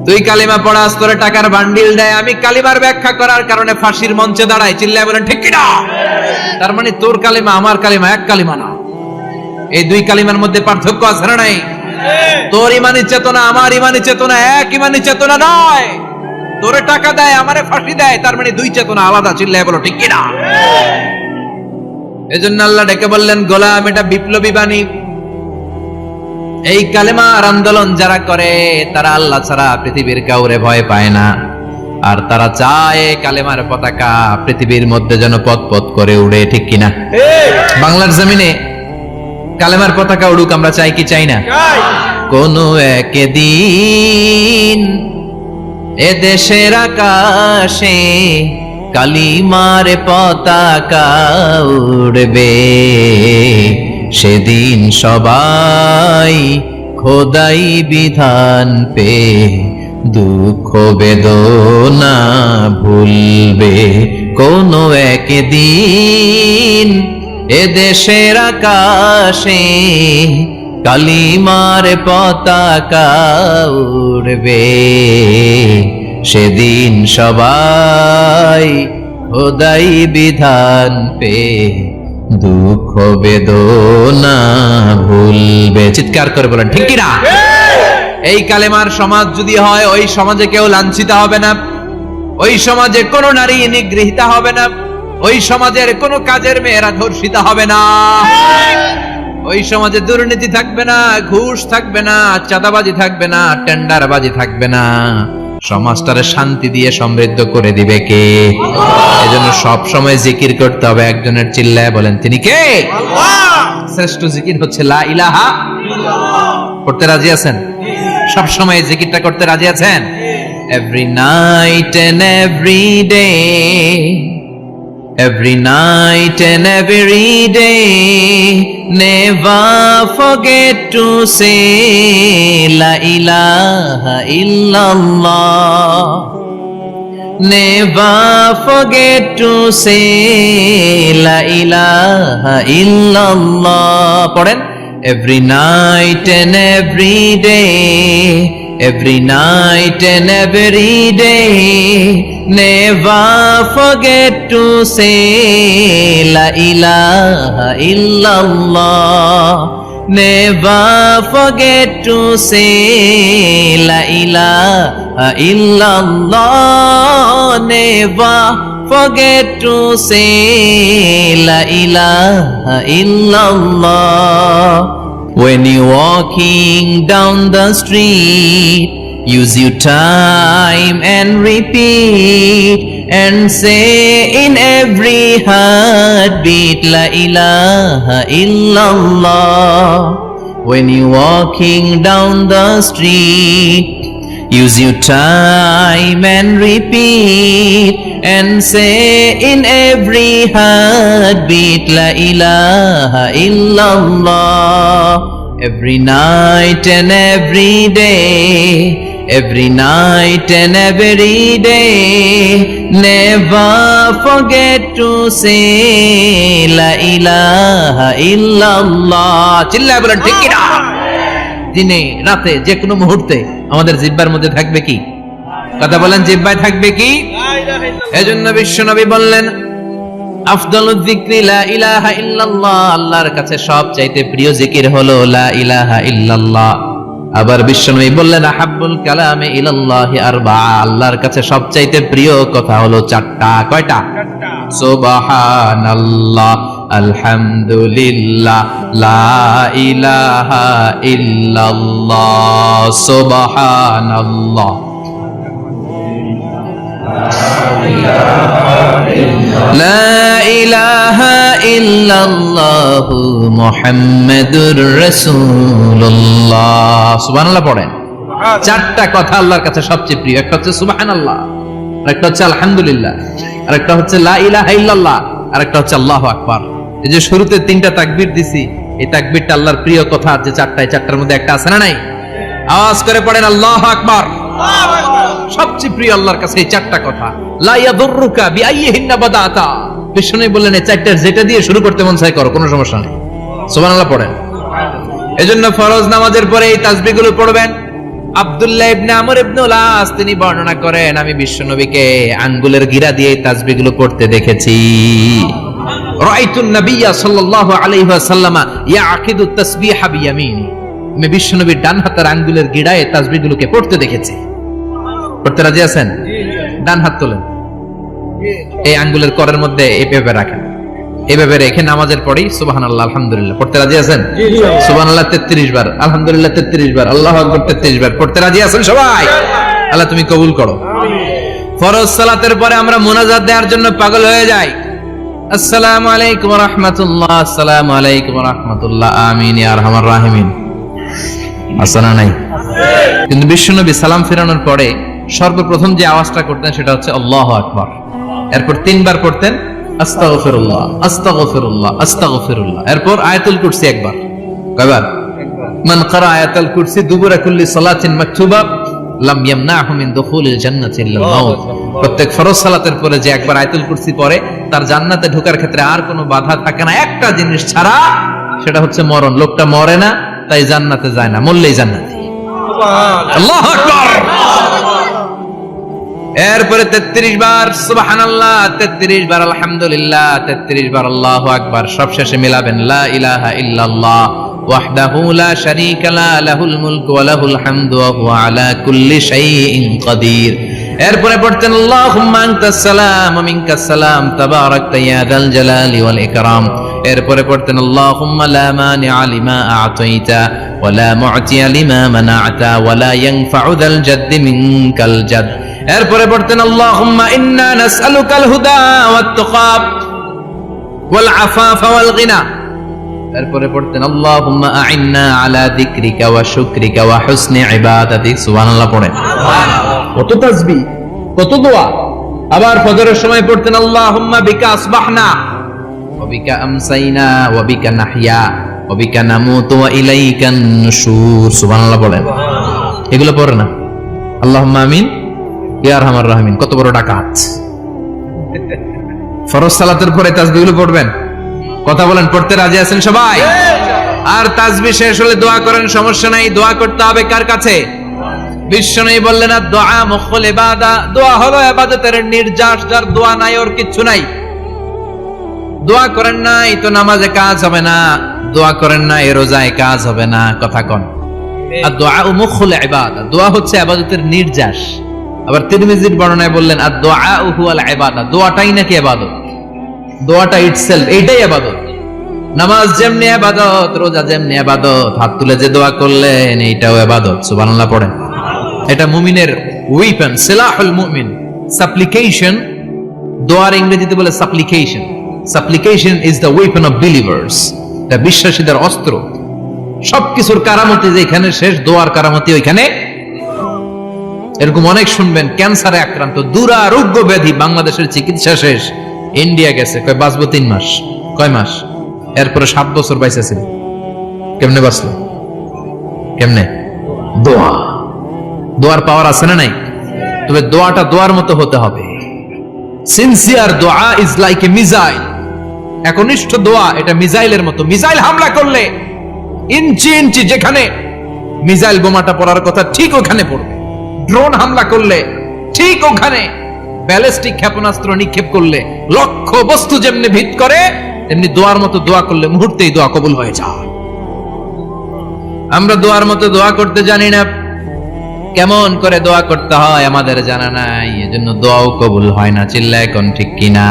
তুই কালিমা পড়াস, তোরে টাকার বান্ডিল দেয়, আমি কালিমার ব্যাখ্যা করার কারণে ফাঁসির মঞ্চে দাঁড়াই। চিল্লায় বলেন ঠিক কিনা? তার মানে তোর কালিমা আমার কালিমা এক কালিমা না। এই 2 কালিমার মধ্যে পার্থক্য আছে না নাই? তোর ইমানি চেতনা আমার ইমানি চেতনা এক ইমানি চেতনা নয়। তোরে টাকা দেয়, আমারে ফাঁসি দেয়, তার মানে 2 চেতনা আলাদা। চিল্লায় বলো ঠিক কিনা? এজন্য আল্লাহ ডেকে বললেন গোলাম, এটা বিপ্লবী বাণী। এই কালেমার আন্দোলন যারা করে তারা আল্লাহ ছাড়া পৃথিবীর কাউরে ভয় পায় না। আর তারা চায় কালেমার পতাকা পৃথিবীর মধ্যে যেন পথ করে উড়ে, ঠিক কিনা? বাংলার জমিনে কালেমার পতাকা উড়ুক, আমরা চাই কি চাই না? কোনো একদিন এদেশের আকাশে কালিমার পতাকা উড়বে, সেদিন সবাই খোদাই বিধান পে দুঃখ বেদনা ভুলবে। কোনো একদিন এদেশের আকাশে কালিমার পতাকা উড়বে, সেদিন সবাই খোদাই বিধান পে দুঃখ বেদনা ভুলবে। চিৎকার করে বলেন ঠিক কিনা? এই কালেমার সমাজ যদি হয়, ওই সমাজে কেউ লাঞ্ছিত হবে না, ওই সমাজে কোনো নারী নিগৃহীতা হবে না, ওই সমাজের কোনো কাজের মেয়েরা ধর্ষিত হবে না, ওই সমাজে দুর্নীতি থাকবে না, ঘুষ থাকবে না, চাঁদাবাজি থাকবে না, টেন্ডারবাজি থাকবে না। সমাজটারে শান্তি দিয়ে সমৃদ্ধ করে দিবে কে? এজন্য সব সময় জিকির করতে হবে একজনের। চিল্লায় বলেন তিনি কে? আল্লাহ। শ্রেষ্ঠ জিকির হচ্ছে লা ইলাহা ইল্লাল্লাহ। করতে রাজি আছেন? সব সময় জিকিরটা করতে রাজি আছেন? Every night and every day, every night and every day, never forget to say la ilaha illallah, never forget to say la ilaha illallah. পড়েন every night and every day, every night and every day, never forget to say la ilaha illallah, never forget to say la ilaha illallah, never forget to say la ilaha illallah. When you're walking down the street, use your time and repeat and say in every heartbeat la ilaha illallah. When you're walking down the street, use your time and repeat and say in every heartbeat la ilaha illallah. Every night and every day, every night and every day. Never forget to say la ilaha illallah. চিল্লায় বলেন ঠিক কি না? দিনে রাতে যে কোনো মুহূর্তে আমাদের জিহ্বার মধ্যে থাকবে কি? কথা বলেন, জিহ্বায় থাকবে কি? এজন্য বিশ্বনবী বললেন আফদালুয যিকরি লা ইলাহা ইল্লাল্লাহ, আল্লাহর কাছে সবচাইতে প্রিয় জিকির হলো লা ইলাহা ইল্লাল্লাহ। আবার বিশ্বনবী বললেন আহাব্বুল কালামে ইলাল্লাহি আরবাআ, আল্লাহর কাছে সবচাইতে প্রিয় কথা হলো চারটা। কয়টা? সুবহানাল্লাহ, আলহামদুলিল্লাহ, লা ইলাহা ইল্লাল্লাহ। সুবহানাল্লাহ, লা ইলাহা ইল্লাল্লাহ, মুহাম্মাদুর রাসূলুল্লাহ। সুবহানাল্লাহ পড়েন। চারটা কথা আল্লাহর কাছে সবচেয়ে প্রিয়। একটা হচ্ছে সুবহানাল্লাহ, আরেকটা হচ্ছে আলহামদুলিল্লাহ, আরেকটা হচ্ছে লা ইলাহা ইল্লাল্লাহ, আরেকটা হচ্ছে আল্লাহু আকবার। এই যে শুরুতে তিনটা তাকবীর দিছি, এই তাকবীরটা আল্লাহর প্রিয় কথা যে চারটা, এই চারটার মধ্যে একটা আছে না নাই? আওয়াজ করে পড়েন আল্লাহু আকবার। সবচেয়ে প্রিয় আল্লাহর কাছে এই চারটা কথা। লা ইয়াদুররুকা বিআইয়িহিন্না বাদাতা, বিষ্ণু বললেন এই চারটার যেটা দিয়ে শুরু করতে মন চায় করো, কোনো সমস্যা নেই। সুবহানাল্লাহ পড়েন। এজন্য ফরজ নামাজের পরে এই তাসবিহগুলো পড়বেন। আব্দুল্লাহ ইবনে আমর ইবনে আস তিনি বর্ণনা করেন, আমি বিশ্বনবীকে আঙ্গুলের গিরা দিয়ে এই তাসবিহগুলো পড়তে দেখেছি। রাআইতুন নাবিয়্য সাল্লাল্লাহু আলাইহি ওয়াসাল্লাম ইয়াকিদু তাসবিহা বিয়ামিনি, আমি বিশ্বনবীর ডান হাতের আঙ্গুলের গিরায় তাসবিহগুলোকে পড়তে দেখেছি। পড়তে রাজি আছেন? ডান হাত তোলেন, এই আঙ্গুলের করের মধ্যে এভাবে রাখেন, এভাবে রেখে নামাজের পরেই সুবহানাল্লাহ আলহামদুলিল্লাহ পড়তে রাজি আছেন? সুবহানাল্লাহ 33 বার, আলহামদুলিল্লাহ 33 বার, আল্লাহু আকবার 33 বার পড়তে রাজি আছেন সবাই? আল্লাহ তুমি কবুল করো। ফরজ সালাতের পরে আমরা মুনাজাত দেওয়ার জন্য পাগল হয়ে যাই। আসসালামু আলাইকুম ওয়া রাহমাতুল্লাহ, আসসালামু আলাইকুম ওয়া রাহমাতুল্লাহ, আমিন ইয়া আরহামার রাহিমিন। আসসালামু নাই? কিন্তু বিশ্বনবী সালাম ফেরানোর পরে সর্বপ্রথম যে আওয়াজটা করতেন সেটা হচ্ছে আল্লাহু আকবার। এরপর 3 বার পড়তেন আস্তাগফিরুল্লাহ, আস্তাগফিরুল্লাহ, আস্তাগফিরুল্লাহ। এরপর আয়াতুল কুরসি একবার। কয়বার? মান ক্বারা আয়াতুল কুরসি দুবুরা কুল্লি সালাতিন মাকতুবা লাম ইয়ামনাহু মিন দুখুলিল জান্নাতি ইল্লাল মাউত। প্রত্যেক ফরজ সালাতের পরে যে একবার আয়াতুল কুরসি পড়ে তার জান্নাতে ঢোকার ক্ষেত্রে আর কোনো বাধা থাকে না, একটা জিনিস ছাড়া, সেটা হচ্ছে মরণ। লোকটা মরে না তাই জান্নাতে যায় না, মরলেই জান্নাতি। আল্লাহু আকবার। এরপরে 33 বার সুবহানাল্লাহ, 33 বার আলহামদুলিল্লাহ, 33 বার আল্লাহু আকবার। সবশেষে মিলাবেন লা ইলাহা ইল্লাল্লাহ ওয়াহদাহু লা শারীকা লা লাহুল মুলকু ওয়া লাহুল হামদু ওয়া হুয়া আলা কুল্লি শাইইন কাদির। এরপরে পড়তেন আল্লাহুম্মা আনতাস সালাম ওয়া মিনকাস সালাম তাবারাকতা ইয়া যাল জালালি ওয়াল ইকরাম। এরপরে পড়তেন আল্লাহুম্মা লা মানিআ লিমা আ'তাইতা ওয়া লা মু'তিয়া লিমা মানা'তা ওয়া লা ইয়ানফা'ু যাল জাদ্দি মিনকাল জাদ। এরপরে পড়তেন আল্লাহুম্মা ইন্না নাসআলুকাল হুদা ওয়াত তুকা ওয়াল আফাফা ওয়াল গিনা। এরপরে পড়তেন আল্লাহুম্মা আ'ইন্না আলা যিকরিকা ওয়া শুকরিকা ওয়া হুসনি ইবাদাতিক। সুবহানাল্লাহ পড়েন। কত তাসবিহ, কত দোয়া। আবার ফজরের সময় পড়তেন আল্লাহুম্মা বিকা আসবাহনা ওয়া বিকা আমসাইনা ওয়া বিকা নাহইয়া ওয়া বিকা নামুতু ওয়া ইলাইকান নুশুর। সুবহানাল্লাহ পড়েন। এগুলো পড়ে না? আল্লাহুম্মা আমিন ইয়া আরহামার রাহিমিন। কত বড় ডাকাত। ফরজ সালাতের পরে তাসবিহগুলো পড়বেন। কথা বলেন, পড়তে রাজি আছেন সবাই? আর তাসবিহ শেষ হলে দোয়া করেন, সমস্যা নাই। দোয়া করতে হবে কার কাছে? বিশ্বনবী বললেন আর দোয়া মুখুল ইবাদা, দোয়া হলো ইবাদতের নির্যাস। যার দোয়া নাই ওর কিচ্ছু নাই। দোয়া করেন নাই তো নামাজে কাজ হবে না, দোয়া করেন না এ রোজায় কাজ হবে না। কথা কোন? আর দোয়া মুখুল ইবাদা, দোয়া হচ্ছে ইবাদতের নির্যাস। আবার তিরমিজির বর্ণনায় বললেন আর দোয়া হুয়াল ইবাদা, দোয়াটাই নাকি ইবাদত। দোয়াটা ইটসেলফ এইটাই ইবাদত। নামাজ যেমনি ইবাদত, রোজা যেমনি ইবাদত, হাত তুলে যে দোয়া করলেন এইটাও ইবাদত। সুবহানাল্লাহ পড়েন। এটা মুমিনের ওয়েপন, সিলাহুল মুমিন। সাপ্লিকেশন, দোয়ার ইংরেজিতে বলে সাপ্লিকেশন। সাপ্লিকেশন is the weapon of believers. এটা বিশ্বাসীদের অস্ত্র। সবকিছুর কারামতি যেখানে শেষ, দোয়ার কারামতি ওইখানে। এরকম অনেক শুনবেন ক্যান্সারে আক্রান্ত, দুরারোগ্য ব্যাধি, বাংলাদেশের চিকিৎসা শেষ, ইন্ডিয়া গেছে, কয় বাঁচবো 3 মাস। কয় মাস? এরপরে 7 বছর বাইসা ছিল। কেমনে বাঁচলো? কেমনে? দোয়া। দোয়ার পাওয়ার আছে না নাই? তবে দোয়াটা দোয়ার মতো হতে হবে। সিনসিয়ার দোয়া ইজ লাইক এ মিসাইল। একনিষ্ঠ দোয়া এটা মিসাইলের মতো। মিসাইল হামলা করলে ইঞ্চি ইঞ্চি যেখানে মিসাইল বোমাটা পড়ার কথা ঠিক ওখানে পড়বে। ড্রোন হামলা করলে ঠিক ওখানে, ব্যালিস্টিক ক্ষেপণাস্ত্র নিক্ষেপ করলে লক্ষ্য বস্তু যেমনি ভিত করে, তেমনি দোয়ার মতো দোয়া করলে মুহূর্তেই দোয়া কবুল হয়ে যায়। আমরা দোয়ার মতো দোয়া করতে জানি না, কেমন করে দোয়া করতে হয় আমাদের জানা নাই, এজন্য দোয়াও কবুল হয় না। চিল্লায় কোন ঠিক কিনা?